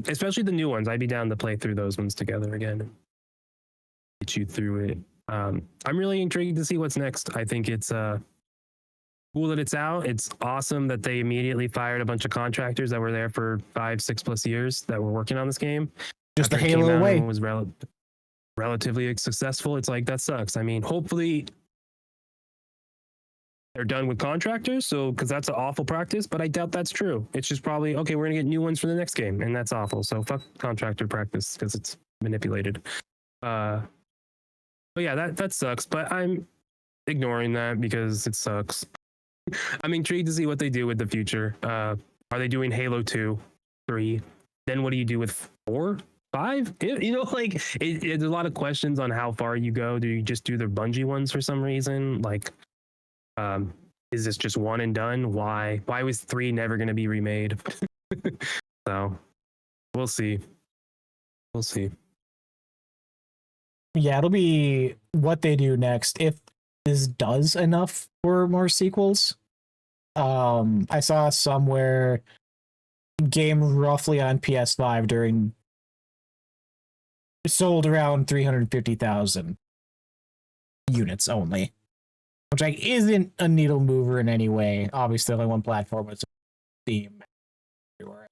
Especially the new ones. I'd be down to play through those ones together again and get you through it. I'm really intrigued to see what's next. I think it's cool that it's out. It's awesome that they immediately fired a bunch of contractors that were there for 5-6+ years that were working on this game. Just the After it came Halo out way. and was relatively successful. It's like that sucks. I mean, hopefully they're done with contractors, so because that's an awful practice, but I doubt that's true. It's just probably okay, we're gonna get new ones for the next game, and that's awful. So fuck contractor practice because it's manipulated. But yeah, that sucks. But I'm ignoring that because it sucks. I'm intrigued to see what they do with the future. Are they doing Halo 2, 3? Then what do you do with 4, 5? You know, like there's a lot of questions on how far you go. Do you just do the Bungie ones for some reason? Like, is this just one and done? Why was 3 never going to be remade? So we'll see. We'll see. Yeah, it'll be what they do next. If this does enough for more sequels. I saw somewhere game roughly on PS5 during sold around 350,000 units only, which like isn't a needle mover in any way. Obviously, only one platform was Steam. Everywhere.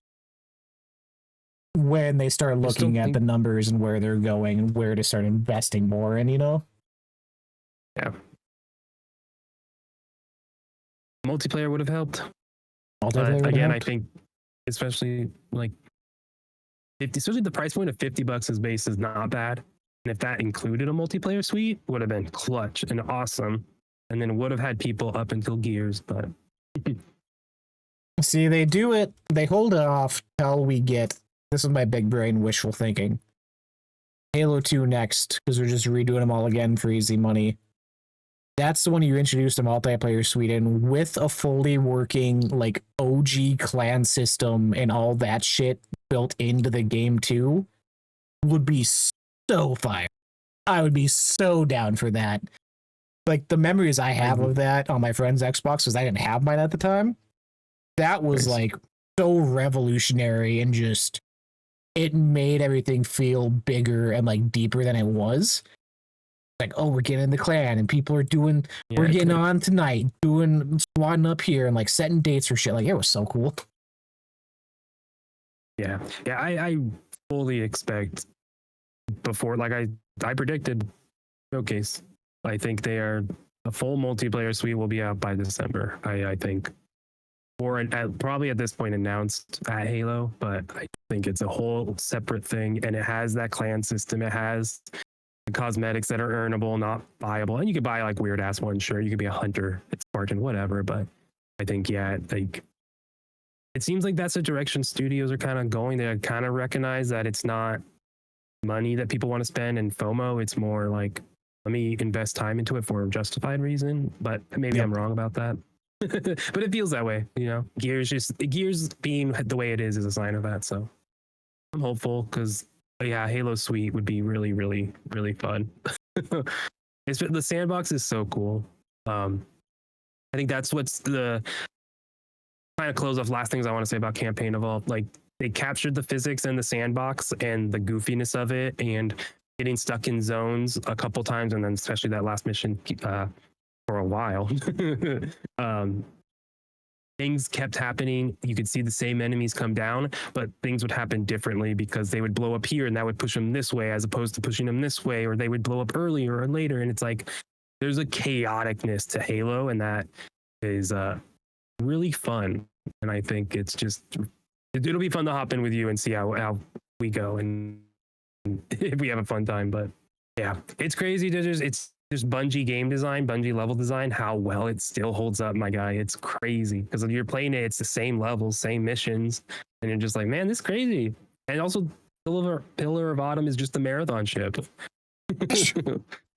When they start looking at the numbers and where they're going and where to start investing more in, you know? Yeah. Multiplayer would have helped. But again, I think especially like 50, especially the price point of $50 as base is not bad. And if that included a multiplayer suite, would have been clutch and awesome. And then would have had people up until Gears, but see, they do it, they hold it off till we get, this is my big brain wishful thinking, Halo 2 next, because they're just redoing them all again for easy money. That's the one you introduced a multiplayer suite in with a fully working like OG clan system and all that shit built into the game too. Would be so fire. I would be so down for that. Like the memories I have of that on my friend's Xbox, because I didn't have mine at the time. That was like so revolutionary and just it made everything feel bigger and like deeper than it was. Like, oh, we're getting the clan and people are doing, we're getting on tonight, doing squatting up here and like setting dates for shit. Like, it was so cool. Yeah. I fully expect before, like I predicted Showcase. I think they are a full multiplayer suite will be out by December. I think, or probably at this point announced at Halo, but I think it's a whole separate thing, and it has that clan system. It has the cosmetics that are earnable, not buyable, and you could buy like weird ass ones. Sure, you could be a hunter, it's Spartan, whatever. But I think like it seems like that's the direction studios are kind of going. They kind of recognize that it's not money that people want to spend and FOMO. It's more like, let me invest time into it for a justified reason. But maybe I'm wrong about that. But it feels that way, you know. Gears being the way it is a sign of that. So I'm hopeful because yeah, Halo Suite would be really, really, really fun. The sandbox is so cool. I think that's what's the kind of close off last things I want to say about Campaign Evolved. Like they captured the physics in the sandbox and the goofiness of it and getting stuck in zones a couple times, and then especially that last mission for a while. things kept happening. You could see the same enemies come down, but things would happen differently because they would blow up here and that would push them this way as opposed to pushing them this way, or they would blow up earlier or later. And it's like there's a chaoticness to Halo, and that is really fun. And I think it's just it'll be fun to hop in with you and see how we go and if we have a fun time. But yeah, it's crazy. There's Bungie game design, Bungie level design, how well it still holds up, my guy. It's crazy because when you're playing it, it's the same levels, same missions, and you're just like, man, this is crazy. And also, Pillar of Autumn is just a marathon ship.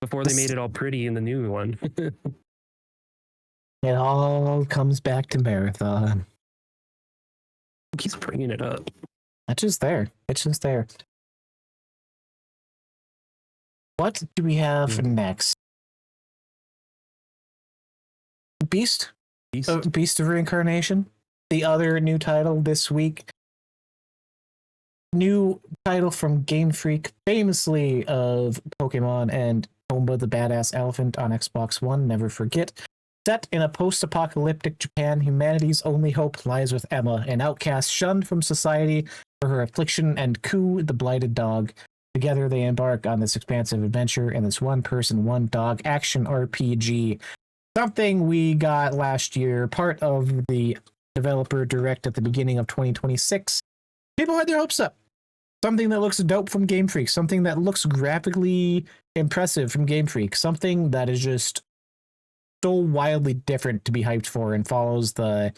Before they made it all pretty in the new one. It all comes back to Marathon. Who keeps bringing it up? It's just there. It's just there. What do we have next? Beast of Reincarnation, the other new title this week. New title from Game Freak, famously of Pokemon and Tomba the Badass Elephant on Xbox One, never forget. Set in a post-apocalyptic Japan, humanity's only hope lies with Emma, an outcast shunned from society for her affliction, and Ku, the blighted dog. Together they embark on this expansive adventure in this one-person, one-dog action RPG. Something we got last year, part of the developer direct at the beginning of 2026. People had their hopes up. Something that looks dope from Game Freak. Something that looks graphically impressive from Game Freak. Something that is just so wildly different to be hyped for and follows the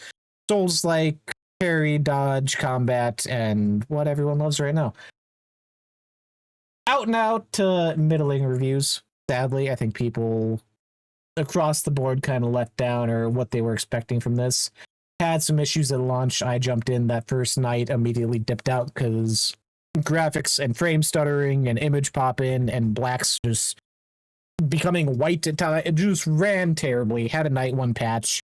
Souls-like parry, dodge, combat, and what everyone loves right now. Out and out middling reviews. Sadly, I think people across the board kind of let down or what they were expecting from this. Had some issues at launch. I jumped in that first night, immediately dipped out because graphics and frame stuttering and image pop in and blacks just becoming white at time. It just ran terribly. Had a night one patch.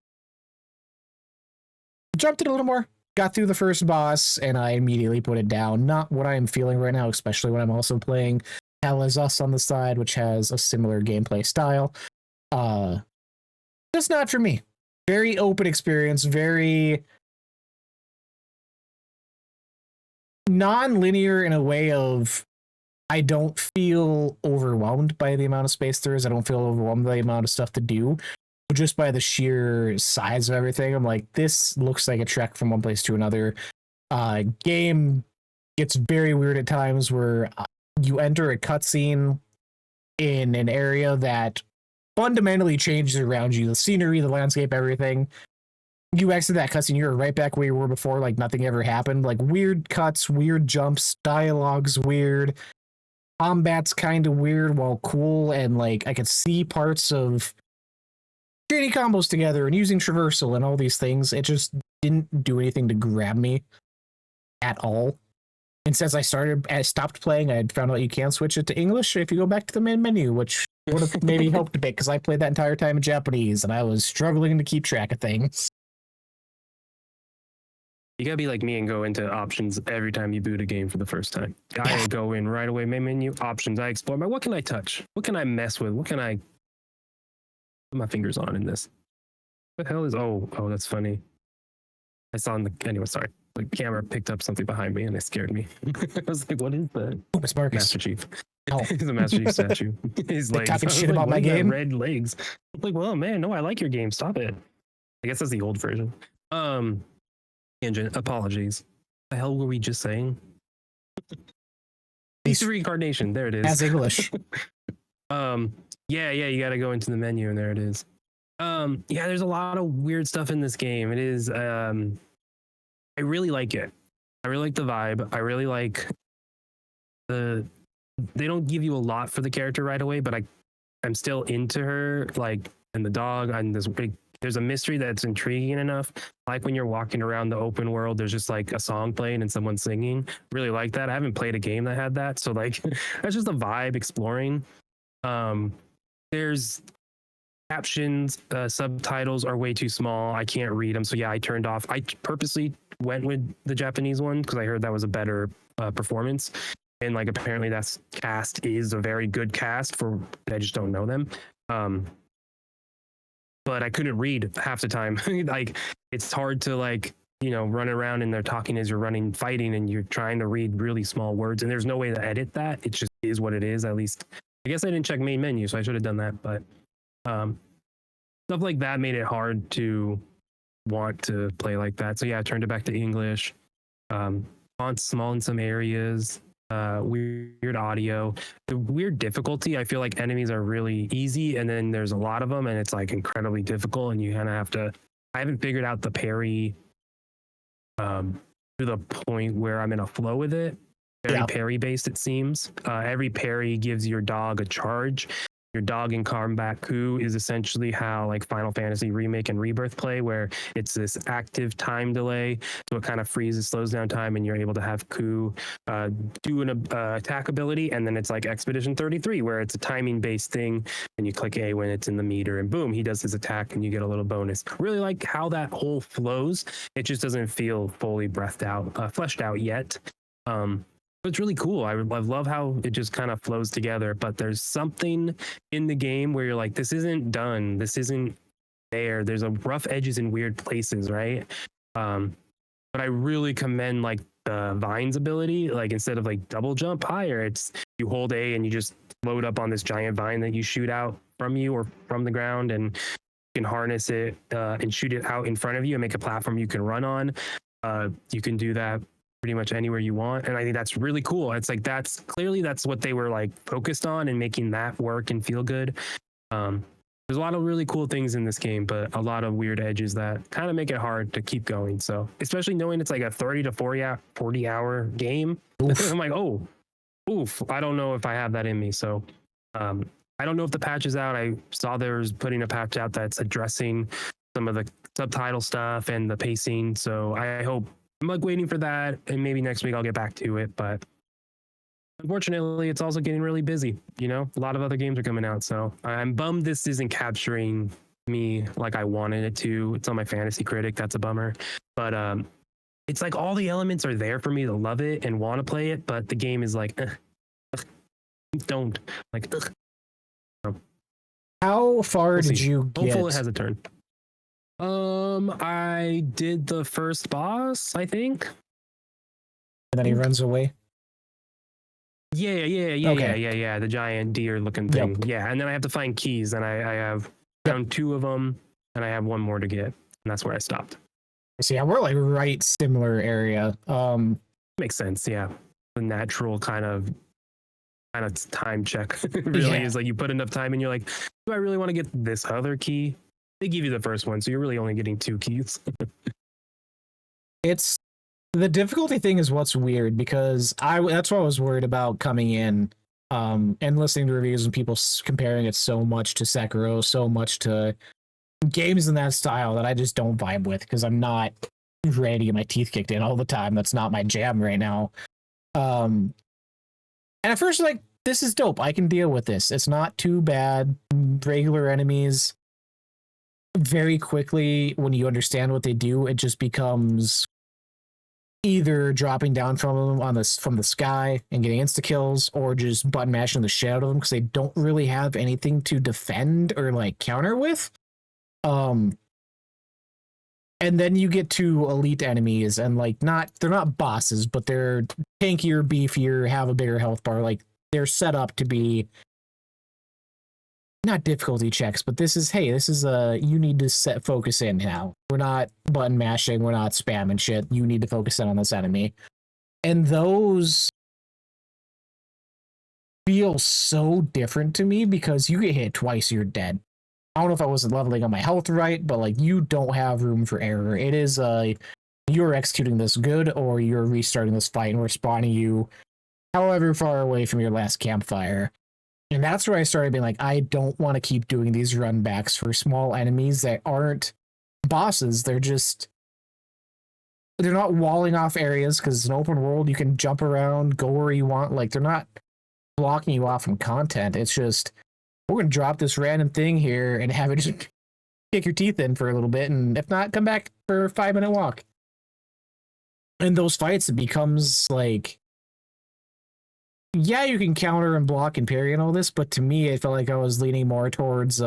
Jumped in a little more. Got through the first boss and I immediately put it down. Not what I am feeling right now, especially when I'm also playing Hell Is Us on the side, which has a similar gameplay style. Just not for me. Very open experience, very non-linear in a way of I don't feel overwhelmed by the amount of space there is. I don't feel overwhelmed by the amount of stuff to do. But just by the sheer size of everything, I'm like, this looks like a trek from one place to another. Game gets very weird at times where you enter a cutscene in an area that fundamentally changes around you. The scenery, the landscape, everything. You exit that cutscene, you're right back where you were before, like nothing ever happened. Like weird cuts, weird jumps, dialogue's weird. Combat's kind of weird while cool, and like I could see parts of training combos together and using traversal and all these things. It just didn't do anything to grab me at all. And since I stopped playing, I found out you can switch it to English if you go back to the main menu, which would have maybe helped a bit because I played that entire time in Japanese and I was struggling to keep track of things. You gotta be like me and go into options every time you boot a game for the first time. I go in right away, main menu, options. I explore what can I touch? What can I mess with? What can I put my fingers on in this? What the hell is oh that's funny. I saw anyway, sorry. The camera picked up something behind me and it scared me. I was like, what is that? Oh, it's Marcus. Master Chief. Oh. He's a Master Chief statue. His legs. Talking shit like, about my game. Red legs. I'm like, well, man, no, I like your game. Stop it. I guess that's the old version. Tangent. Apologies. The hell were we just saying? Beast of Reincarnation. There it is. As English. Yeah, you got to go into the menu and there it is. Yeah, there's a lot of weird stuff in this game. It is. I really like it. I really like the vibe. I really like they don't give you a lot for the character right away, but I'm still into her, like, and the dog, and there's a mystery that's intriguing enough. Like when you're walking around the open world, there's just like a song playing and someone singing. Really like that. I haven't played a game that had that. So like, that's just a vibe exploring. There's captions, subtitles are way too small. I can't read them. So yeah, I turned off. I purposely went with the Japanese one because I heard that was a better performance. And like, apparently that cast is a very good cast I just don't know them. but I couldn't read half the time. Like it's hard to like, you know, run around and they're talking as you're running, fighting, and you're trying to read really small words. And there's no way to edit that. It just is what it is. At least I guess I didn't check main menu, so I should have done that. But stuff like that made it hard to want to play like that. So yeah, I turned it back to English. Fonts small in some areas. Weird audio. The weird difficulty. I feel like enemies are really easy, and then there's a lot of them, and it's like incredibly difficult, and you kind of have to. I haven't figured out the parry to the point where I'm in a flow with it. Very parry based, it seems. Every parry gives your dog a charge. Your dog in combat coup is essentially how like Final Fantasy Remake and Rebirth play, where it's this active time delay, so it kind of freezes, slows down time, and you're able to have coup do an attack ability, and then it's like Expedition 33, where it's a timing based thing, and you click A when it's in the meter, and boom, he does his attack, and you get a little bonus. Really like how that whole flows. It just doesn't feel fully fleshed out yet. It's really cool. I love how it just kind of flows together, but there's something in the game where you're like, this isn't done. This isn't there. There's a rough edges in weird places, right? But I really commend like the Vines ability. Like instead of like double jump higher, it's you hold A and you just load up on this giant vine that you shoot out from you or from the ground, and you can harness it and shoot it out in front of you and make a platform you can run on. You can do that pretty much anywhere you want, and I think that's really cool. It's like that's what they were like focused on and making that work and feel good. There's a lot of really cool things in this game, but a lot of weird edges that kind of make it hard to keep going. So especially knowing it's like a 30 to 40 hour game, I'm like, oh, oof, I don't know if I have that in me. So I don't know if the patch is out. I saw there's putting a patch out that's addressing some of the subtitle stuff and the pacing. So I hope. I'm like waiting for that, and maybe next week I'll get back to it. But unfortunately, it's also getting really busy. You know, a lot of other games are coming out, so I'm bummed this isn't capturing me like I wanted it to. It's on my Fantasy Critic. That's a bummer. But it's like all the elements are there for me to love it and want to play it, but the game is like, don't like. How far did you get? Hopefully, it has a turn. I did the first boss, I think. And then he runs away. Yeah. The giant deer looking thing. Yep. Yeah, and then I have to find keys, and I have found 2 of them, and I have 1 more to get, and that's where I stopped. So yeah, we're like right similar area. Makes sense. Yeah, the natural kind of time check really is like you put enough time, and you're like, do I really want to get this other key? They give you the first one, so you're really only getting 2 keys. It's the difficulty thing is what's weird, because that's what I was worried about coming in and listening to reviews and people comparing it so much to Sekiro, so much to games in that style that I just don't vibe with, because I'm not ready to get my teeth kicked in all the time. That's not my jam right now. And at first, like, this is dope. I can deal with this. It's not too bad. Regular enemies. Very quickly, when you understand what they do, it just becomes either dropping down from them from the sky and getting insta kills, or just button mashing the shit out of them because they don't really have anything to defend or like counter with. And then you get to elite enemies, and like they're not bosses, but they're tankier, beefier, have a bigger health bar. Like they're set up to be not difficulty checks, but this is you need to focus in now. We're not button mashing, we're not spamming shit. You need to focus in on this enemy. And those feel so different to me because you get hit twice, you're dead. I don't know if I wasn't leveling on my health right, but like you don't have room for error. It is you're executing this good, or you're restarting this fight and we're spawning you however far away from your last campfire. And that's where I started being like, I don't want to keep doing these run backs for small enemies that aren't bosses. They're not walling off areas, because it's an open world. You can jump around, go where you want. Like, they're not blocking you off from content. It's just, we're going to drop this random thing here and have it just kick your teeth in for a little bit. And if not, come back for a 5-minute walk. In those fights, it becomes like, yeah, you can counter and block and parry and all this, but to me, I felt like I was leaning more towards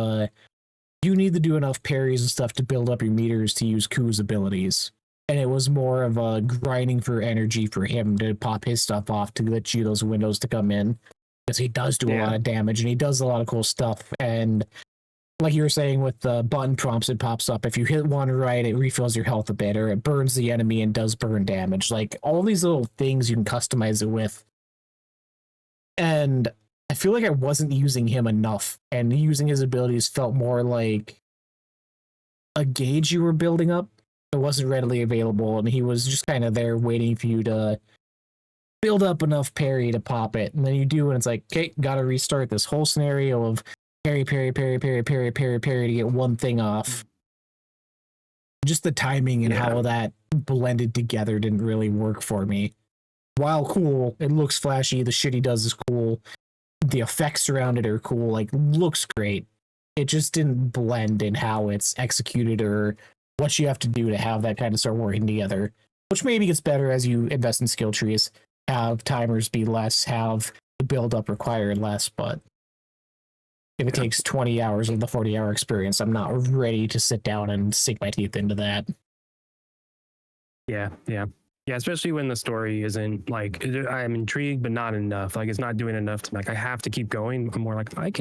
you need to do enough parries and stuff to build up your meters to use Ku's abilities. And it was more of a grinding for energy for him to pop his stuff off to let you those windows to come in. Because he does do a lot of damage and he does a lot of cool stuff. And like you were saying with the button prompts, it pops up. If you hit one right, it refills your health a bit, or it burns the enemy and does burn damage. Like all these little things you can customize it with. And I feel like I wasn't using him enough, and using his abilities felt more like a gauge you were building up. It wasn't readily available, and he was just kind of there waiting for you to build up enough parry to pop it. And then you do, and it's like, okay, gotta restart this whole scenario of parry to get one thing off. Just the timing and how that blended together didn't really work for me. While cool, it looks flashy, the shit he does is cool, the effects around it are cool, like, looks great. It just didn't blend in how it's executed or what you have to do to have that kind of start working together, which maybe gets better as you invest in skill trees, have timers be less, have the build up required less. But if it takes 20 hours of the 40-hour experience, I'm not ready to sit down and sink my teeth into that. Yeah, especially when the story isn't like, I'm intrigued, but not enough. Like, it's not doing enough to, like, I have to keep going. I'm more like, I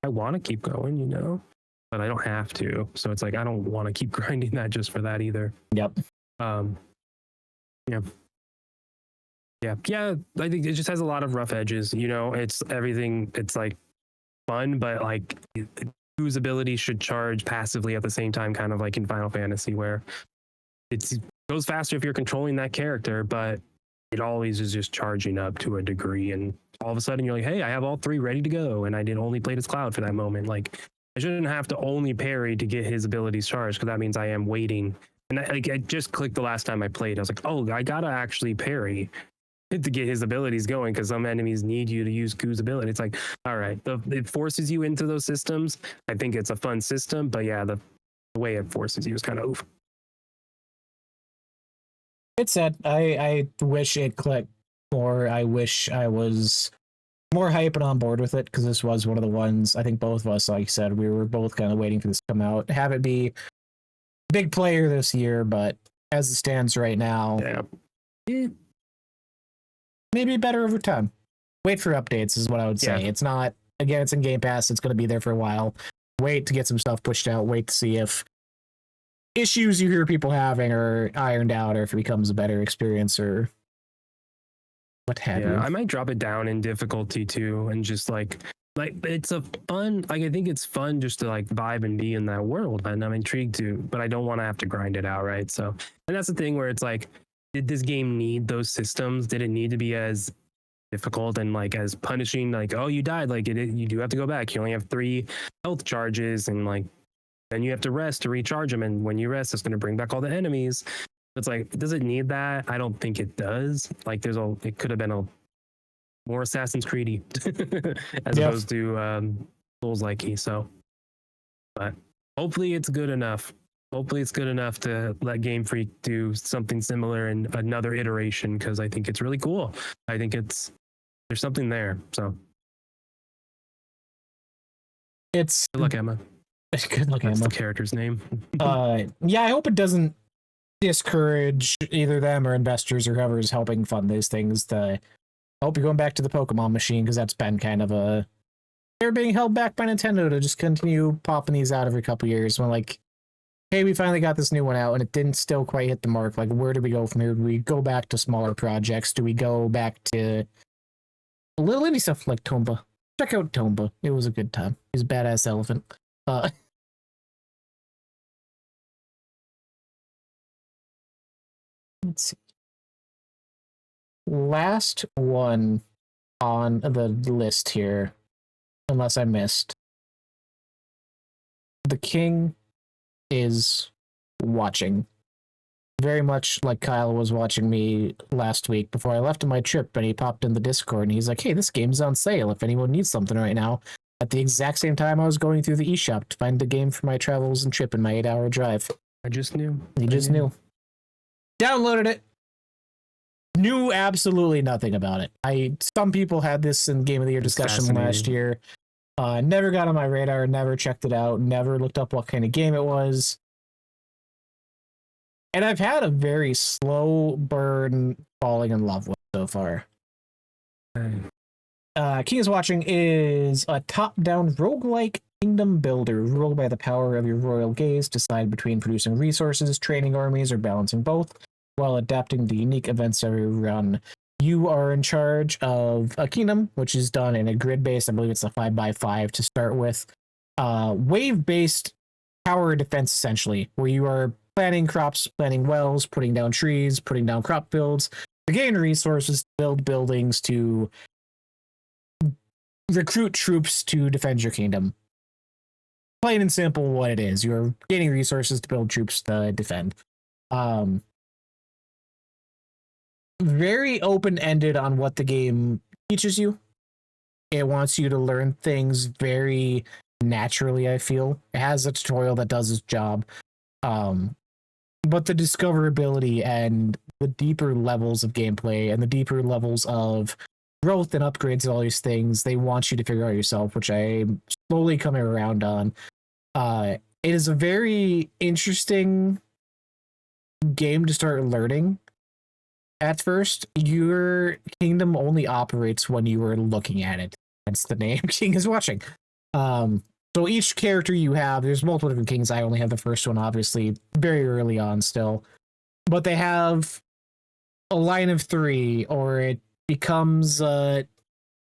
want to keep going, you know, but I don't have to. So it's like, I don't want to keep grinding that just for that either. Yep. Yeah. I think it just has a lot of rough edges, you know, it's everything. It's like fun, but like whose ability should charge passively at the same time, kind of like in Final Fantasy, where it goes faster if you're controlling that character, but it always is just charging up to a degree. And all of a sudden you're like, hey, I have all three ready to go. And I did only play as Cloud for that moment. Like, I shouldn't have to only parry to get his abilities charged, because that means I am waiting. And I just clicked the last time I played. I was like, oh, I gotta actually parry to get his abilities going, because some enemies need you to use Ku's ability. It's like, all right, it forces you into those systems. I think it's a fun system, but yeah, the way it forces you is kind of oof. It's sad. I wish it clicked more. I wish I was more hype and on board with it, because this was one of the ones, I think both of us, like you said, we were both kind of waiting for this to come out, have it be big player this year, but as it stands right now, maybe better over time. Wait for updates is what I would say. It's not, again, it's in Game Pass, it's going to be there for a while. Wait to get some stuff pushed out, wait to see if issues you hear people having are ironed out, or if it becomes a better experience, or what have you. I might drop it down in difficulty too, and just like it's a fun, like, I think it's fun just to like vibe and be in that world, and I'm intrigued to, but I don't want to have to grind it out, right? So, and that's the thing where it's like, did this game need those systems? Did it need to be as difficult and like as punishing? Like, oh, you died, like you do have to go back, you only have 3 health charges, and like then you have to rest to recharge them, and when you rest, it's going to bring back all the enemies. It's like, does it need that? I don't think it does. Like, it could have been a more Assassin's Creed as opposed to Souls-like-y. So, but hopefully it's good enough. Hopefully it's good enough to let Game Freak do something similar in another iteration, because I think it's really cool. I think there's something there. So, It's good luck, Emma. Good luck, Emma. That's the character's name. Yeah, I hope it doesn't discourage either them or investors or whoever's helping fund these things. I hope you're going back to the Pokemon machine, because that's been kind of they're being held back by Nintendo to just continue popping these out every couple years. When like, hey, we finally got this new one out and it didn't still quite hit the mark. Like, where do we go from here? Do we go back to smaller projects? Do we go back to a little indie stuff like Tomba? Check out Tomba. It was a good time. He's a badass elephant. Let's see. Last one on the list here, unless I missed. The King is watching. Very much like Kyle was watching me last week before I left on my trip, and he popped in the Discord and he's like, hey, this game's on sale if anyone needs something right now. At the exact same time I was going through the eShop to find the game for my travels and trip in my 8-hour drive. I just knew. He just knew. Downloaded it. Knew absolutely nothing about it. Some people had this in Game of the Year discussion last year. Never got on my radar, never checked it out, never looked up what kind of game it was. And I've had a very slow burn falling in love with so far. King is Watching is a top-down roguelike kingdom builder. Ruled by the power of your royal gaze, decide between producing resources, training armies, or balancing both, while adapting to unique events every run. You are in charge of a kingdom, which is done in a grid-based, I believe it's a 5x5 to start with, wave-based tower defense, essentially, where you are planting crops, planting wells, putting down trees, putting down crop fields, to gain resources, to build buildings, to recruit troops to defend your kingdom. Plain and simple what it is. You're gaining resources to build troops to defend. Very open-ended on what the game teaches you. It wants you to learn things very naturally, I feel. It has a tutorial that does its job. But the discoverability and the deeper levels of gameplay and the deeper levels of growth and upgrades and all these things, they want you to figure out yourself, which I'm slowly coming around on. It is a very interesting game to start learning. At first, your kingdom only operates when you are looking at it. That's the name. King is Watching. So each character you have, there's multiple different kings. I only have the first one, obviously, very early on still. But they have a line of 3, or it becomes a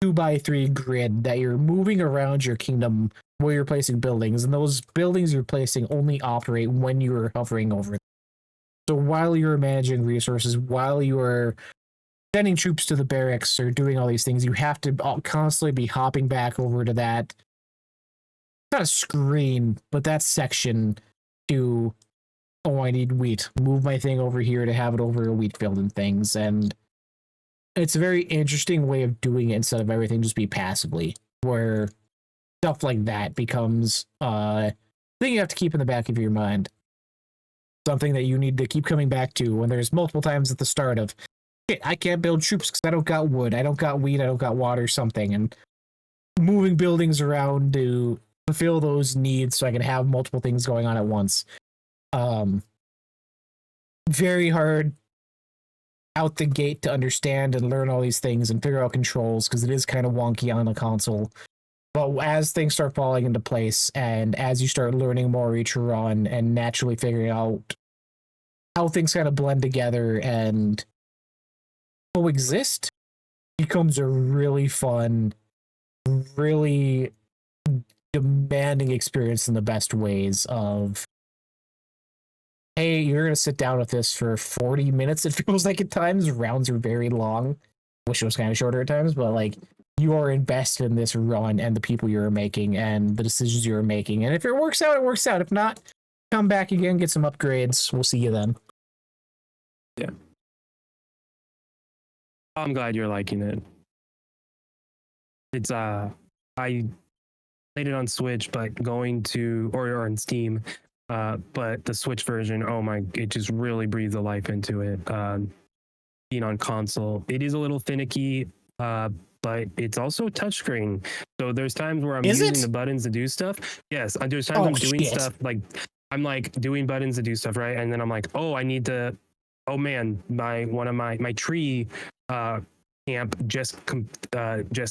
2x3 grid that you're moving around your kingdom where you're placing buildings. And those buildings you're placing only operate when you're hovering over them. So while you're managing resources, while you are sending troops to the barracks or doing all these things, you have to constantly be hopping back over to that, not a screen, but that section to, oh, I need wheat. Move my thing over here to have it over a wheat field and things. And it's a very interesting way of doing it instead of everything just be passively, where stuff like that becomes a thing you have to keep in the back of your mind. Something that you need to keep coming back to when there's multiple times at the start of, shit, I can't build troops because I don't got wood, I don't got wheat, I don't got water, something, and moving buildings around to fulfill those needs so I can have multiple things going on at once. Very hard out the gate to understand and learn all these things and figure out controls because it is kind of wonky on the console. But as things start falling into place and as you start learning more each run and naturally figuring out how things kind of blend together and coexist, becomes a really fun, really demanding experience in the best ways of, hey, you're going to sit down with this for 40 minutes, it feels like at times. Rounds are very long. Wish it was kind of shorter at times, but like, you are invested in this run and the people you're making and the decisions you're making. And if it works out, it works out. If not, come back again, get some upgrades. We'll see you then. Yeah. I'm glad you're liking it. It's I played it on Switch, but going to or on Steam, but the Switch version, oh my, it just really breathes a life into it. Being on console, it is a little finicky, but it's also touchscreen. So there's times where I'm using the buttons to do stuff. Yes, there's times I'm doing stuff like I'm like doing buttons to do stuff, right? And then I'm like, oh, I need to. Oh man, one of my tree camp just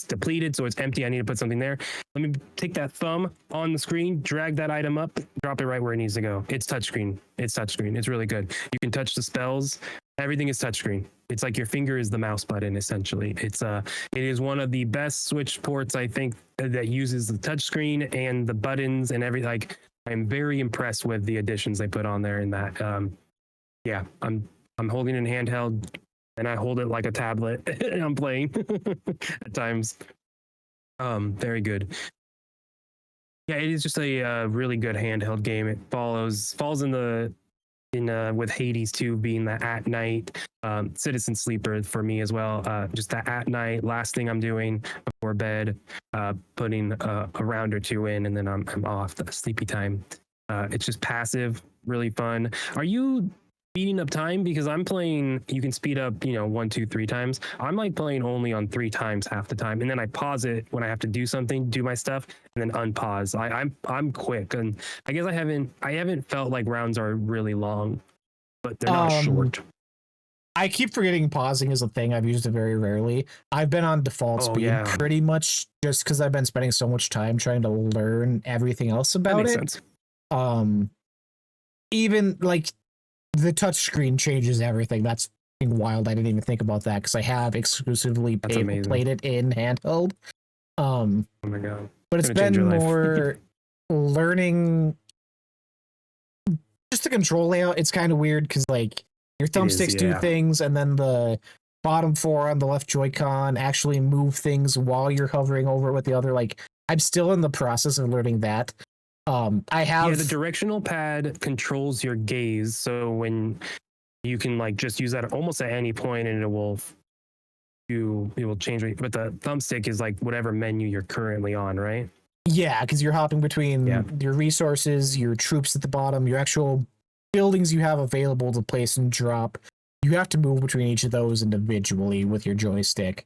depleted, so it's empty. I need to put something there. Let me take that thumb on the screen, drag that item up, drop it right where it needs to go. It's touchscreen. It's touchscreen. It's really good. You can touch the spells. Everything is touchscreen. It's like your finger is the mouse button, essentially. It is one of the best Switch ports, I think, that uses the touchscreen and the buttons and everything. Like, I'm very impressed with the additions they put on there in that. Yeah, I'm holding it in handheld, and I hold it like a tablet, and I'm playing at times. Very good. Yeah, it is just a really good handheld game. It falls in with Hades 2 being the at night citizen sleeper for me as well. Just that at night, last thing I'm doing before bed, putting a round or two in, and then I'm off. The sleepy time. It's just passive, really fun. Are you speeding up time because I'm playing. You can speed up, 1, 2, 3 times. I'm like playing only on 3 times half the time, and then I pause it when I have to do something, do my stuff, and then unpause. I'm quick, and I guess I haven't felt like rounds are really long, but they're not short. I keep forgetting pausing is a thing. I've used it very rarely. I've been on default speed pretty much just because I've been spending so much time trying to learn everything else about it. Sense. Even like the touch screen changes everything. That's wild. I didn't even think about that because I have exclusively played it in handheld. Oh my god! But it's been more learning just the control layout. It's kind of weird because like your thumbsticks do things, and then the bottom 4 on the left Joy-Con actually move things while you're hovering over it with the other. Like I'm still in the process of learning that. I have the directional pad controls your gaze, so when you can like just use that almost at any point, and it will change. But the thumbstick is like whatever menu you're currently on, right? Yeah, because you're hopping between your resources, your troops at the bottom, your actual buildings you have available to place and drop. You have to move between each of those individually with your joystick.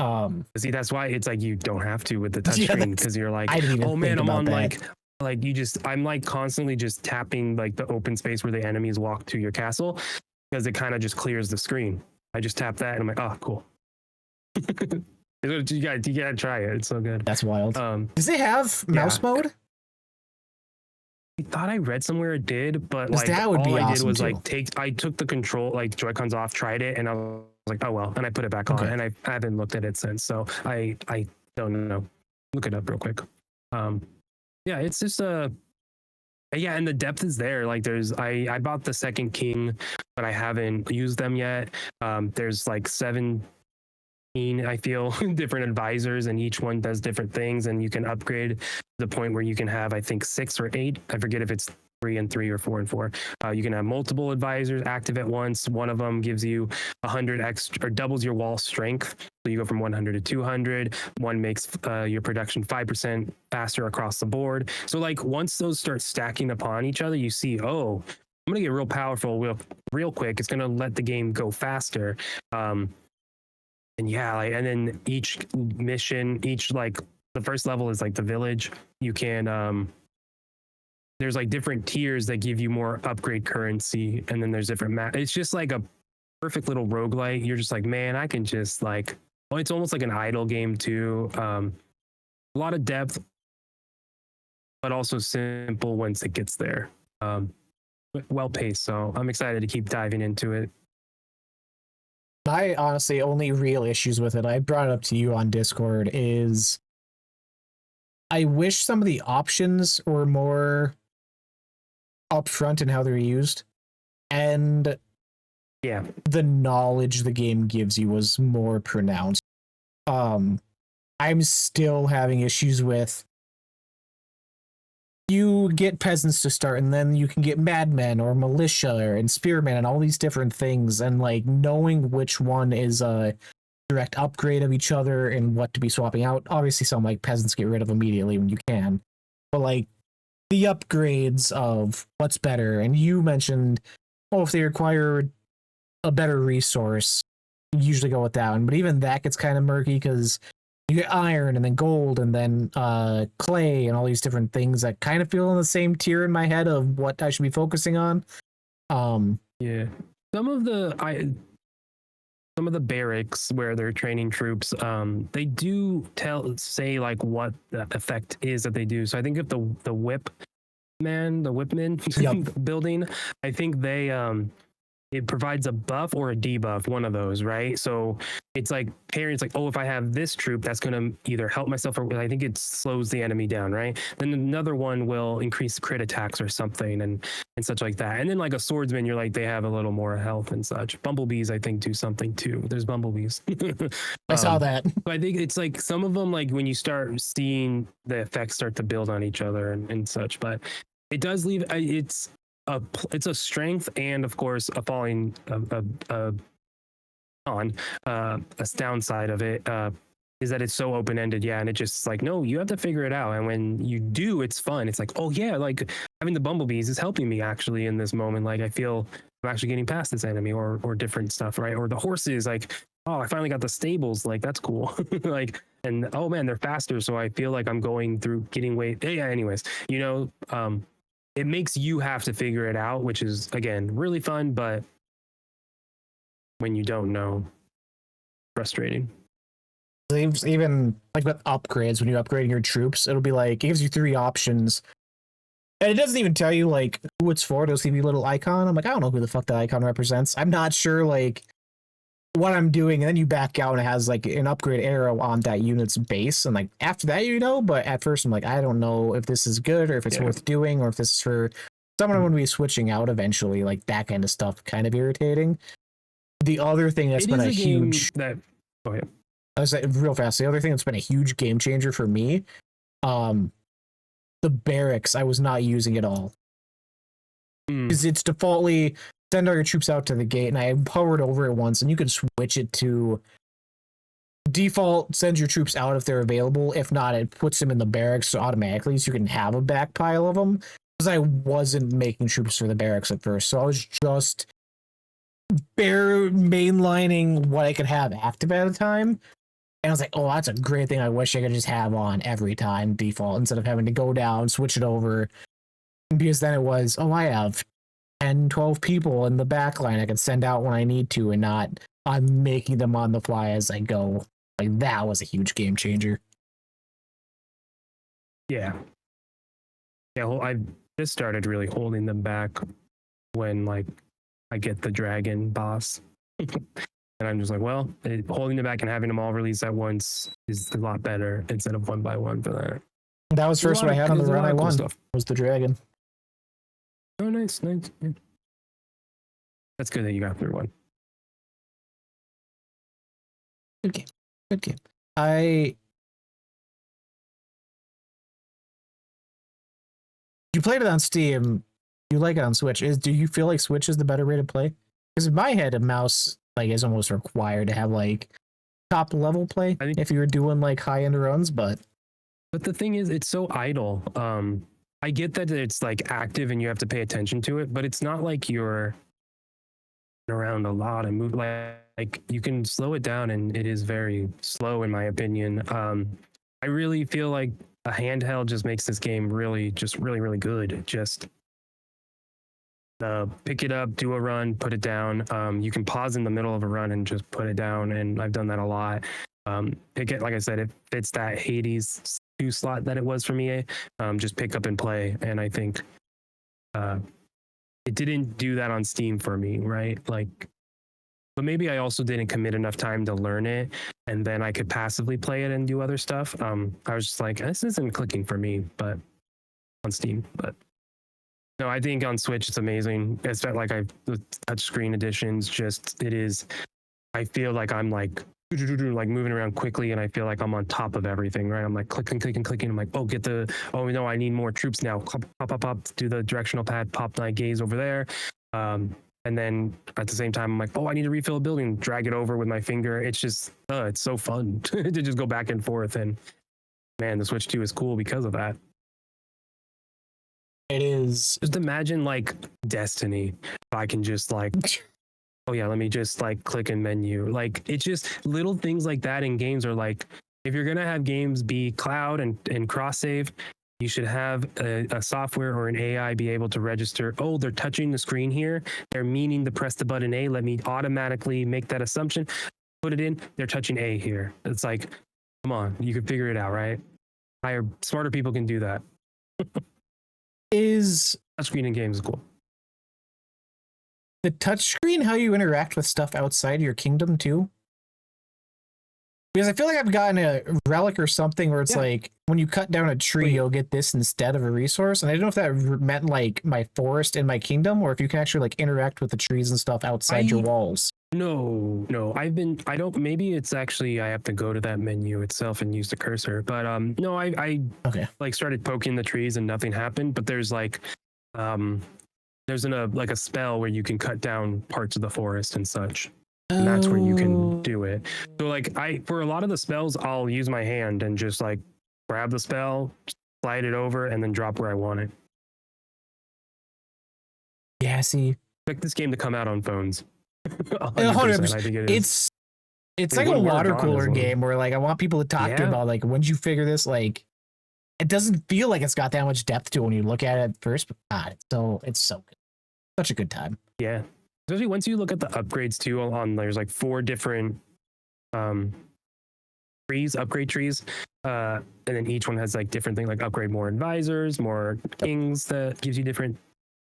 See, that's why it's like you don't have to with the touchscreen, because you're like, oh man, I'm on that. I'm like constantly just tapping like the open space where the enemies walk to your castle, because it kind of just clears the screen. I just tap that and I'm like, oh, cool. You gotta try it. It's so good. That's wild. Does it have mouse mode? I thought I read somewhere it did, but like that would all be I awesome did was too. I took the control, like Joy-Cons off, tried it, and I was like, oh well, and I put it back on, and I haven't looked at it since. So I don't know. Look it up real quick. Yeah, it's just and the depth is there. Like I bought the Second King, but I haven't used them yet. There's like 17, I feel, different advisors, and each one does different things, and you can upgrade to the point where you can have, I think, 6 or 8. I forget if it's 3 and 3 or 4 and 4. You can have multiple advisors active at once. One of them gives you 100 extra, or doubles your wall strength. So you go from 100 to 200. One makes your production 5% faster across the board. So like once those start stacking upon each other, you see, oh, I'm gonna get real powerful real quick. It's gonna let the game go faster. And and then each mission, like the first level is like the village. You can there's like different tiers that give you more upgrade currency, and then there's different it's just like a perfect little roguelite. You're just like, man, I can just like, it's almost like an idle game too. A lot of depth, but also simple once it gets there. Well paced, so I'm excited to keep diving into it. My honestly only real issues with it, I brought it up to you on Discord, is I wish some of the options were more upfront in how they're used, and the knowledge the game gives you was more pronounced. I'm still having issues with, you get peasants to start, and then you can get madmen or militia and spearmen and all these different things, and like knowing which one is a direct upgrade of each other and what to be swapping out. Obviously some like peasants get rid of immediately when you can, but like the upgrades of what's better. And you mentioned, if they require a better resource, you usually go with that one, but even that gets kind of murky because you get iron and then gold and then clay and all these different things that kind of feel in the same tier in my head of what I should be focusing on. Some of the barracks where they're training troops, they do say like what the effect is that they do. So I think if the whipmen building, I think they it provides a buff or a debuff, one of those, right? So it's like parents like, oh, if I have this troop, that's going to either help myself, or I think it slows the enemy down, right? Then another one will increase crit attacks or something, and such like that. And then like a swordsman, you're like, they have a little more health and such. Bumblebees, I think, do something too. There's bumblebees. I saw that. But I think it's like some of them, like when you start seeing the effects start to build on each other and such, but it does leave, it's a strength, and of course a falling a downside of it is that it's so open-ended, and it just like, no, you have to figure it out, and when you do, it's fun. It's like, oh yeah, like having the bumblebees is helping me actually in this moment. Like I feel I'm actually getting past this enemy or different stuff, right? Or the horses, like, oh, I finally got the stables, like that's cool. Like, and oh man, they're faster, so I feel like I'm going through getting weight. Yeah, anyways, it makes you have to figure it out, which is again really fun, but when you don't know, frustrating. Even like with upgrades, when you upgrade your troops, it'll be like it gives you 3 options. And it doesn't even tell you like who it's for. It'll give you a little icon. I'm like, I don't know who the fuck that icon represents. I'm not sure like what I'm doing. And then you back out and it has like an upgrade arrow on that unit's base. And like after that, but at first I'm like, I don't know if this is good or if it's worth doing or if this is for someone going to be switching out eventually. Like that kind of stuff, kind of irritating. The other thing that's been a huge that. Oh yeah. I was like, real fast. The other thing that's been a huge game changer for me, the barracks I was not using at all because it's defaultly send all your troops out to the gate, and I hovered over it once, and you can switch it to default send your troops out if they're available. If not, it puts them in the barracks automatically, so you can have a back pile of them. Because I wasn't making troops for the barracks at first, so I was just bare mainlining what I could have active at a time. And I was like, oh, that's a great thing. I wish I could just have on every time default instead of having to go down, switch it over. Because then it was, oh, I have 10, 12 people in the back line I can send out when I need to and not I'm making them on the fly as I go. Like that was a huge game changer. Yeah. Yeah, well, I just started really holding them back when like I get the dragon boss. And I'm just like, well, holding them back and having them all released at once is a lot better instead of one by one for that. That was first what I had on the run I won. Stuff. Was the dragon. Oh, nice. Yeah. That's good that you got through one. Good game. You played it on Steam. You like it on Switch. Do you feel like Switch is the better way to play? Because in my head, a mouse like is almost required to have like top level play if you were doing like high end runs, but the thing is, it's so idle. I get that it's like active and you have to pay attention to it, but it's not like you're around a lot and move like you can slow it down, and it is very slow in my opinion. I really feel like a handheld just makes this game really good. Just pick it up, do a run, put it down. You can pause in the middle of a run and just put it down, and I've done that a lot. Pick it, like I said, it fits that Hades 2 slot that it was for me. Just pick up and play, and I think it didn't do that on Steam for me, right? Like, but maybe I also didn't commit enough time to learn it, and then I could passively play it and do other stuff. I was just like, this isn't clicking for me, but on Steam, but. No, I think on Switch it's amazing. It's like the touchscreen editions. Just it is. I feel like I'm like moving around quickly, and I feel like I'm on top of everything. Right? I'm like clicking. I'm like, oh, oh no, I need more troops now. Pop. Do the directional pad. Pop my gaze over there. And then at the same time, I'm like, oh, I need to refill a building. Drag it over with my finger. It's just, it's so fun to just go back and forth. And man, the Switch 2 is cool because of that. It is. Just imagine like Destiny. If I can just like, oh yeah, let me just like click in menu. Like it's just little things like that in games are like, if you're gonna have games be cloud and cross save, you should have a software or an AI be able to register, oh, they're touching the screen here. They're meaning to press the button A. Let me automatically make that assumption. Put it in. They're touching A here. It's like, come on, you can figure it out, right? Smarter people can do that. Is touchscreen in games is cool. The touchscreen how you interact with stuff outside your kingdom too? Because I feel like I've gotten a relic or something where it's like when you cut down a tree, you'll get this instead of a resource. And I don't know if that meant like my forest in my kingdom, or if you can actually like interact with the trees and stuff outside your walls. No. Maybe it's actually, I have to go to that menu itself and use the cursor. But no, I like started poking the trees and nothing happened. But there's like, there's a spell where you can cut down parts of the forest and such. And that's where you can do it. So like for a lot of the spells, I'll use my hand and just like grab the spell, slide it over, and then drop where I want it. Yeah, see, expect this game to come out on phones. 100%. I think it is. It's It like a wouldn't work water on cooler this one. game where like I want people to talk to Yeah. about like when did you figure this, like it doesn't feel like it's got that much depth to it when you look at it at first, but God, it's so good. Such a good time. Yeah. Especially once you look at the upgrades too, there's like 4 different upgrade trees. And then each one has like different things, like upgrade more advisors, more kings that gives you different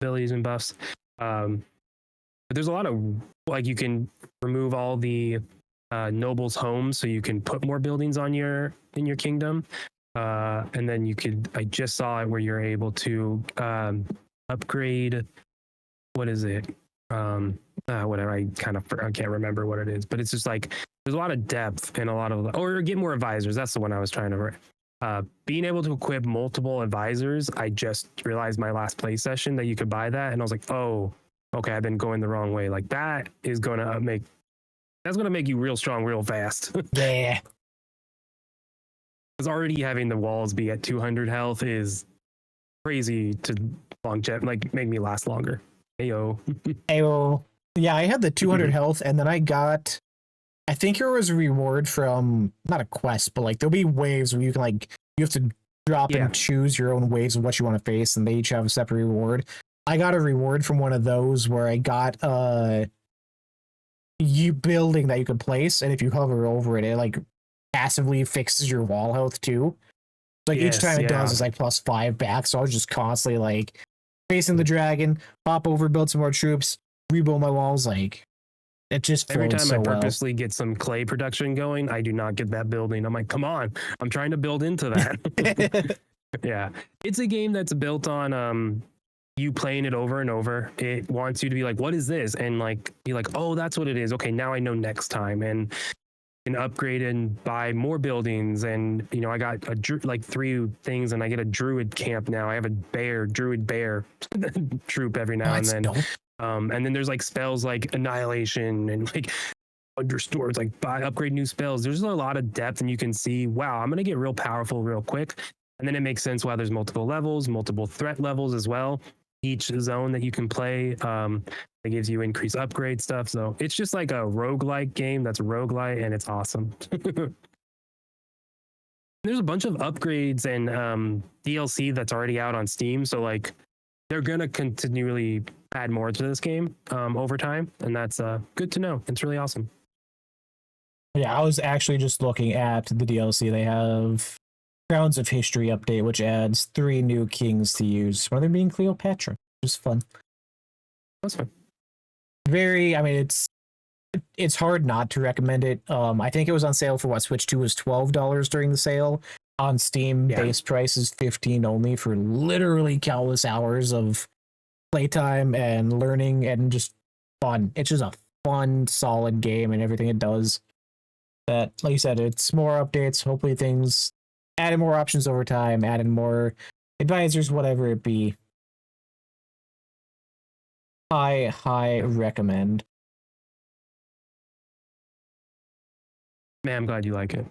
abilities and buffs. But there's a lot of like you can remove all the nobles' homes, so you can put more buildings on in your kingdom. And then I just saw it where you're able to upgrade. What is it? Whatever. I can't remember what it is, but it's just like there's a lot of depth and a lot of, or get more advisors. That's the one I was trying to. Being able to equip multiple advisors. I just realized my last play session that you could buy that, and I was like, oh, okay, I've been going the wrong way. Like that is gonna make you real strong real fast. Yeah. Because already having the walls be at 200 health is crazy to like make me last longer. Heyo. Yeah, I had the 200 health, and then I think there was a reward from not a quest, but like there'll be waves where you can like you have to drop Yeah. and choose your own waves of what you want to face, and they each have a separate reward. I got a reward from one of those where I got you building that you could place, and if you hover over it, it like passively fixes your wall health too. Like each Yes, time it yeah. does, it's like +5 back. So I was just constantly like facing the dragon, pop over, build some more troops, rebuild my walls. Like it just Every flowed time so I well. purposely get some clay production going, I do not get that building. I'm like, come on, I'm trying to build into that. Yeah, it's a game that's built on you playing it over and over. It wants you to be like, what is this? And like be like, oh, that's what it is. Okay, now I know next time. And upgrade and buy more buildings. And I got like 3 things, and I get a druid camp now. I have a druid bear troop every now and then. Dope. And then there's like spells like annihilation and like understores, like upgrade new spells. There's a lot of depth, and you can see, wow, I'm gonna get real powerful real quick. And then it makes sense why there's multiple levels, multiple threat levels as well. Each zone that you can play, it gives you increased upgrade stuff. So it's just like a roguelike game that's roguelite, and it's awesome. There's a bunch of upgrades and DLC that's already out on Steam. So like they're gonna continually add more to this game over time, and that's good to know. It's really awesome. Yeah, I was actually just looking at the DLC. They have Grounds of History update, which adds 3 new kings to use, one of them being Cleopatra, which is fun. That's fun. It's hard not to recommend it. I think it was on sale for Switch 2 was $12 during the sale. On Steam, Yeah. base price is $15 only for literally countless hours of playtime and learning and just fun. It's just a fun, solid game, and everything it does. That, like you said, it's more updates. Hopefully, things adding more options over time, adding more advisors, whatever it be. High recommend. Man, I'm glad you like it.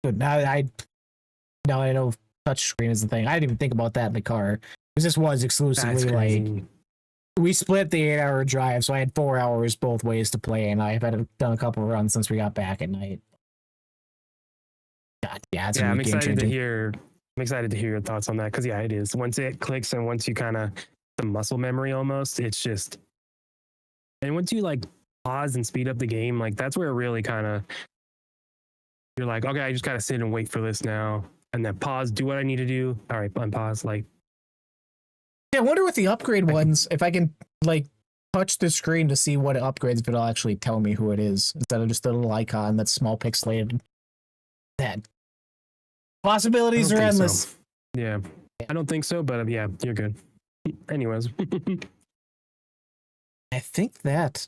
Good. Now I know touchscreen is the thing. I didn't even think about that in the car. Because this was That's exclusively like crazy. we split the 8-hour drive, so I had 4 hours both ways to play, and I've done a couple of runs since we got back at night. God, yeah, it's Yeah, I'm excited to game-changing. hear. I'm excited to hear your thoughts on that, because yeah, it is. Once it clicks and once you kind of the muscle memory almost, it's just. And once you like pause and speed up the game, like that's where it really kind of. You're like, okay, I just gotta sit and wait for this now, and then pause, do what I need to do. All right, unpause. Like, Yeah, I wonder with the upgrade ones if I can like touch the screen to see what it upgrades, but it'll actually tell me who it is instead of just a little icon that's small pixelated. That possibilities I are don't think so. endless. Yeah, I don't think so, but yeah, you're good. Anyways, I think that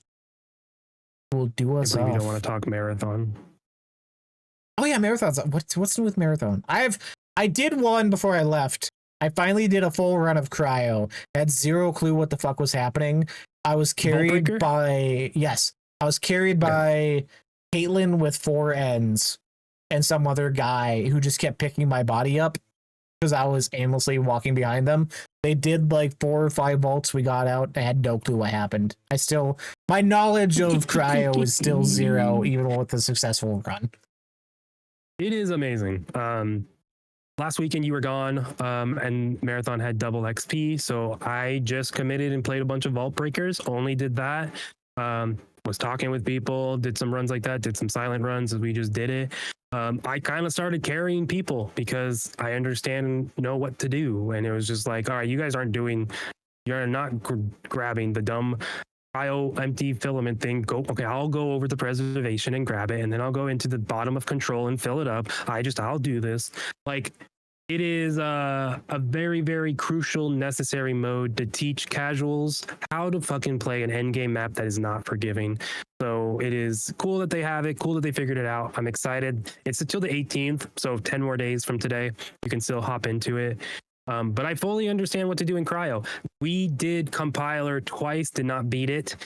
will do us I believe you off. don't want to talk marathon. Oh yeah, marathons. What's new with marathon? I did one before I left. I finally did a full run of cryo. I had 0 clue what the fuck was happening. I was carried Breaker? by Caitlin with 4 ends and some other guy who just kept picking my body up. because I was aimlessly walking behind them. They did like 4 or 5 vaults. We got out. I had no clue what happened. My knowledge of cryo is still 0, even with a successful run. It is amazing. Last weekend you were gone, and Marathon had double XP, so I just committed and played a bunch of Vault Breakers. Only did that. Was talking with people, did some runs like that, did some silent runs as we just did it. I kind of started carrying people because I understand and know what to do, and it was just like, all right, you guys you're not grabbing the dumb cryo empty filament thing. I'll go over the preservation and grab it, and then I'll go into the bottom of control and fill it up. I'll do this. Like, it is a very, very crucial, necessary mode to teach casuals how to fucking play an endgame map that is not forgiving. So it is cool that they have it, cool that they figured it out. I'm excited. It's until the 18th, so 10 more days from today, you can still hop into it. But I fully understand what to do in cryo. We did compiler twice, did not beat it.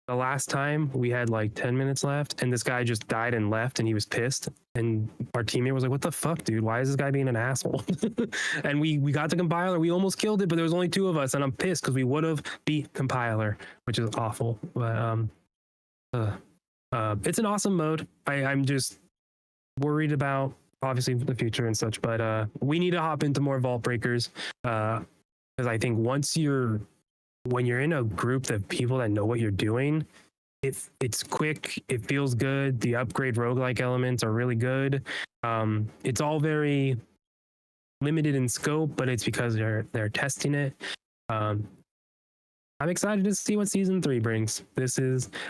The last time we had like 10 minutes left, and this guy just died and left, and he was pissed. And our teammate was like, "What the fuck, dude? Why is this guy being an asshole?" And we got the compiler. We almost killed it, but there was only 2 of us, and I'm pissed because we would have beat compiler, which is awful. But it's an awesome mode. I'm just worried about obviously the future and such, but we need to hop into more Vault Breakers because I think when you're in a group of people that know what you're doing, it's quick, it feels good. The upgrade roguelike elements are really good. It's all very limited in scope, but it's because they're testing it. I'm excited to see what season 3 brings.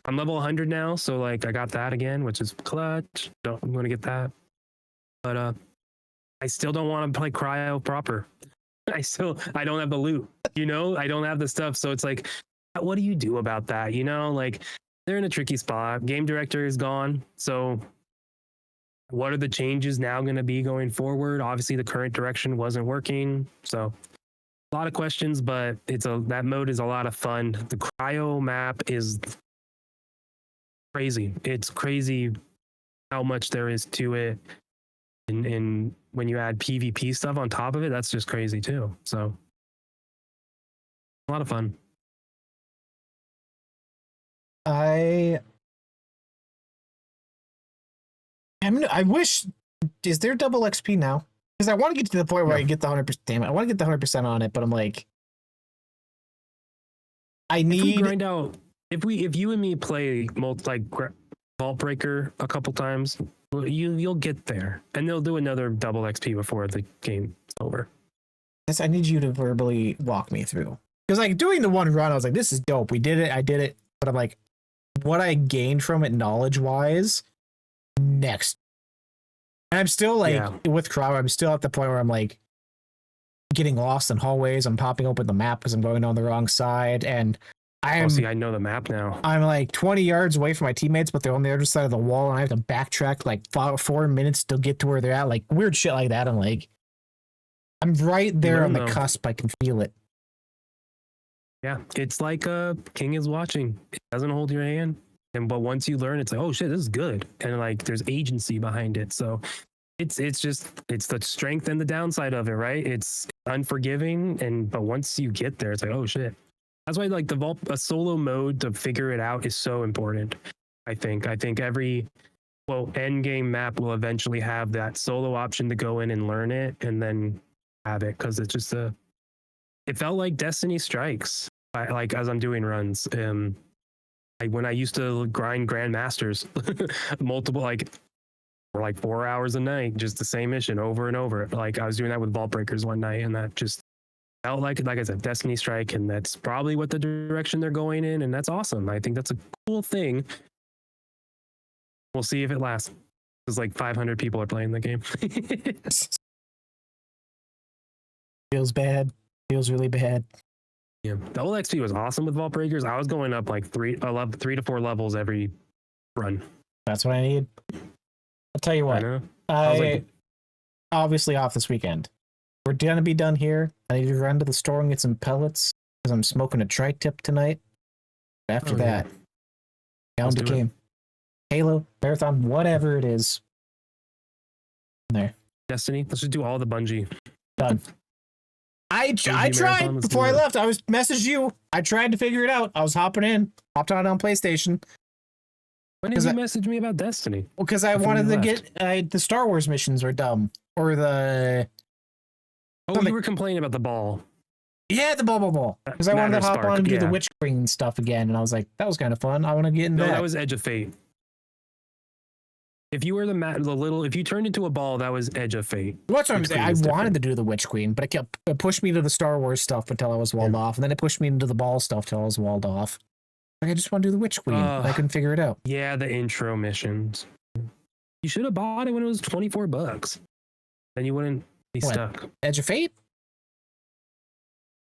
I'm level 100 now, so like I got that again, which is clutch. I'm gonna get that. But I still don't want to play cryo proper. I don't have the loot, I don't have the stuff. So it's like, what do you do about that? Like, they're in a tricky spot. Game director is gone. So what are the changes now going to be going forward? Obviously the current direction wasn't working. So a lot of questions, but that mode is a lot of fun. The cryo map is crazy. It's crazy how much there is to it. And when you add PvP stuff on top of it, that's just crazy too. So a lot of fun. I wish, is there double XP now? Because I want to get to the point where I get the 100%. Damn it, I want to get the 100% on it, but I'm like, I need. If we grind out, if you and me play Vault Breaker a couple times, you'll get there, and they'll do another double XP before the game's over. I need you to verbally walk me through, because like doing the one run, I was like, this is dope. We did it. I did it, but I'm like, what I gained from it knowledge wise, next. And I'm still like with cryo, I'm still at the point where I'm like getting lost in hallways. I'm popping open the map because I'm going on the wrong side, and I know the map now. I'm like 20 yards away from my teammates, but they're on the other side of the wall, and I have to backtrack like 4 minutes to get to where they're at. Like weird shit like that. I'm like, I'm right there on the cusp. I can feel it. Yeah, it's like King is watching. It doesn't hold your hand, but once you learn, it's like, oh shit, this is good, and like there's agency behind it. So it's the strength and the downside of it, right? It's unforgiving, but once you get there, it's like, oh shit. That's why like a solo mode to figure it out is so important. I think every end game map will eventually have that solo option to go in and learn it and then have it, because it's just it felt like Destiny Strikes. Like as I'm doing runs, when I used to grind Grandmasters, multiple for like 4 hours a night, just the same mission over and over. Like I was doing that with Vault Breakers one night, and that just felt like I said, Destiny Strike, and that's probably what the direction they're going in, and that's awesome. I think that's a cool thing. We'll see if it lasts. Because like 500 people are playing the game. Feels bad. Feels really bad. Yeah, double XP was awesome with Vault Breakers. I was going up like 3 to 4 levels every run. That's what I need. I'll tell you what. I obviously off this weekend. We're gonna be done here. I need to run to the store and get some pellets because I'm smoking a tri-tip tonight. After that, down to game. Halo, Marathon, whatever it is. There. Destiny. Let's just do all the Bungie. Done. I marathon, tried let's before do I it. left. I was messaged you. I tried to figure it out. I was hopped on PlayStation When did 'Cause you I- message me about Destiny? because I Before wanted you to left. get the Star Wars missions are dumb or the Oh, Something- you were complaining about the ball. the ball because I wanted to Matter hop Stark, on and do the yeah. Witch Queen stuff again, and I was like, that was kind of fun. I want to get in No, that. that was Edge of Fate. If you were if you turned into a ball, that was Edge of Fate. What's what I'm Witch saying? Queen I is wanted different. to do the Witch Queen, but it pushed me to the Star Wars stuff until I was walled off, and then it pushed me into the ball stuff till I was walled off. Like I just want to do the Witch Queen. and I couldn't figure it out. Yeah, the intro missions. You should have bought it when it was $24. Then you wouldn't be What? stuck. Edge of Fate?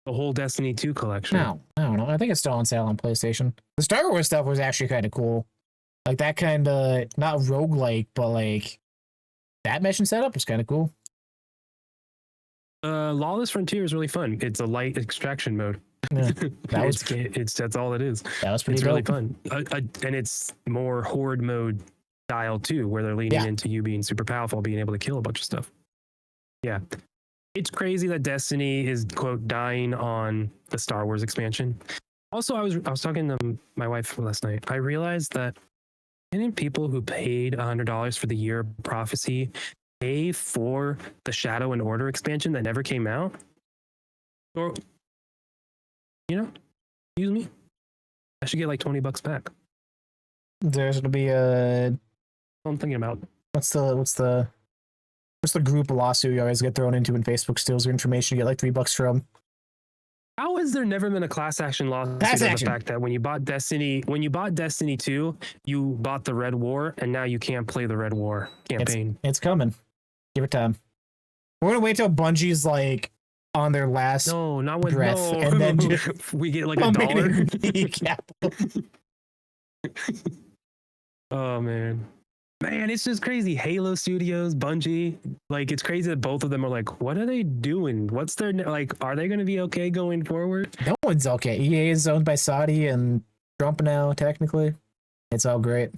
The whole Destiny 2 collection. No, I don't know. I think it's still on sale on PlayStation. The Star Wars stuff was actually kind of cool. Like that kind of, not roguelike, but like that mission setup was kind of cool. Lawless Frontier is really fun. It's a light extraction mode. Yeah, that was That's all it is. that was pretty It's really dope. fun. And it's more horde mode style too, where they're leaning Yeah. into you being super powerful, being able to kill a bunch of stuff. Yeah. It's crazy that Destiny is quote dying on the Star Wars expansion. Also, I was talking to my wife last night. I realized that many people who paid $100 for the Year of Prophecy pay for the Shadow and Order expansion that never came out. Or, excuse me, I should get like $20 back. There's gonna be a I'm thinking about. what's the group lawsuit you always get thrown into when Facebook steals your information? You get like $3 from. How has there never been a class action lawsuit Class of action. the fact that when you bought Destiny 2, you bought the Red War, and now you can't play the Red War campaign? It's coming. Give it time. We're gonna wait till Bungie's like on their last No, not with breath, no. and then just we get like a pumping dollar. in capital. Oh man, it's just crazy. Halo Studios, Bungie, like it's crazy that both of them are like, what are they doing? What's their like? Are they going to be okay going forward? No one's okay. EA is owned by Saudi and Trump now, technically. It's all great.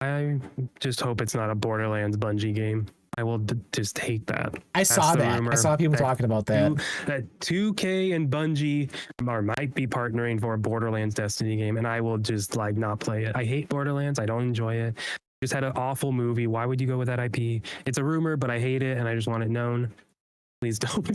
I just hope it's not a Borderlands Bungie game. I will just hate that. I saw the that. I rumor. saw people That talking about that. That 2K and Bungie might be partnering for a Borderlands Destiny game, and I will just like not play it. I hate Borderlands. I don't enjoy it. Just had an awful movie. Why would you go with that IP? It's a rumor, but I hate it, and I just want it known. Please don't.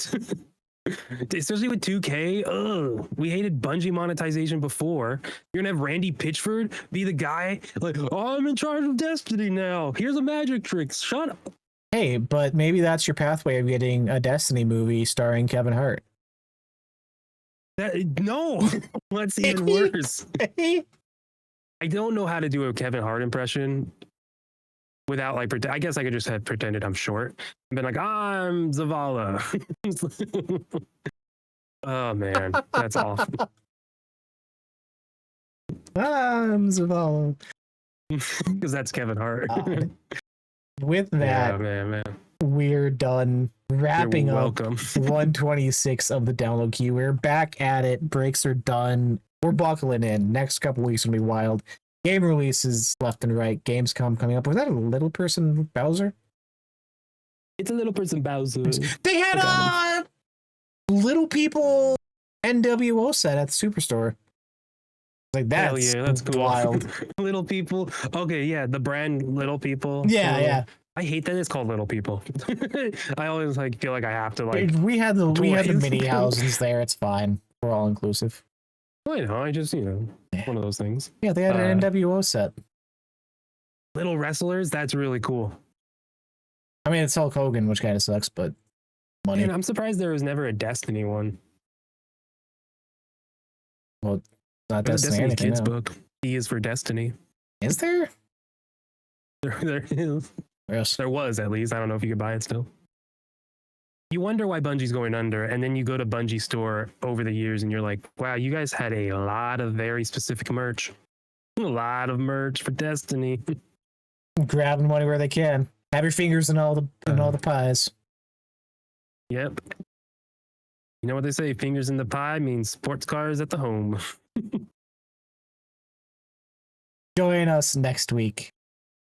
Especially with 2K. Ugh. We hated Bungie monetization before. You're gonna have Randy Pitchford be the guy like, oh, I'm in charge of Destiny now. Here's a magic trick. Shut up. Hey, but maybe that's your pathway of getting a Destiny movie starring Kevin Hart. No, that's even worse. I don't know how to do a Kevin Hart impression without like I guess I could just have pretended I'm short and been like, I'm Zavala. Oh man, that's awful. Zavala. Because that's Kevin Hart. God. With Yeah, that, man. we're done wrapping You're up welcome. 126 of the download queue. We're back at it. Breaks are done. We're buckling in. Next couple weeks will be wild. Game releases left and right. Gamescom coming up. Was that a little person Bowser? It's a little person Bowser. They had a little people NWO set at the Superstore. Like Hell that's, yeah, that's cool. wild. Little People. Okay, yeah, the brand Little People. Yeah, yeah. I hate that it's called Little People. I always like feel like I have to like. We had the toys. mini houses there. It's fine. We're all inclusive. I know. I just one of those things. Yeah, they had an NWO set. Little wrestlers. That's really cool. I mean, it's Hulk Hogan, which kind of sucks, but money. Man, I'm surprised there was never a Destiny one. Not There's a Destiny Destiny Anakin, kids no. book. E is for Destiny. Is there? There is. Yes. There was at least. I don't know if you could buy it still. You wonder why Bungie's going under, and then you go to Bungie store over the years, and you're like, "Wow, you guys had a lot of very specific merch, a lot of merch for Destiny." Grabbing money where they can. Have your fingers in all the pies. Yep. You know what they say? Fingers in the pie means sports cars at the home. Join us next week.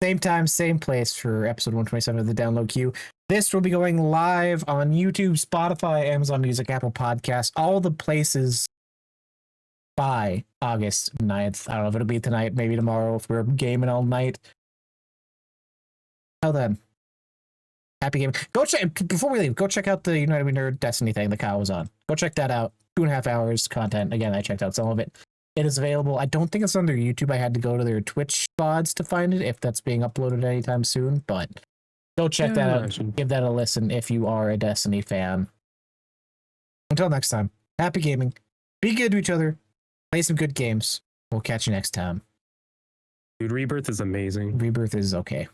Same time, same place for episode 127 of the download queue. This will be going live on YouTube, Spotify, Amazon Music, Apple Podcasts, all the places by August 9th. I don't know if it'll be tonight, maybe tomorrow if we're gaming all night. Till then, happy gaming. Go check, before we leave, go check out the United We Nerd Destiny thing that Kyle was on. Go check that out. 2.5 hours content. Again, I checked out some of it. It is available. I don't think it's on their YouTube. I had to go to their Twitch VODs to find it, if that's being uploaded anytime soon. But go check that out. imagine. Give that a listen if you are a Destiny fan. Until next time, happy gaming. Be good to each other. Play some good games. We'll catch you next time. Dude, Rebirth is amazing. Rebirth is okay.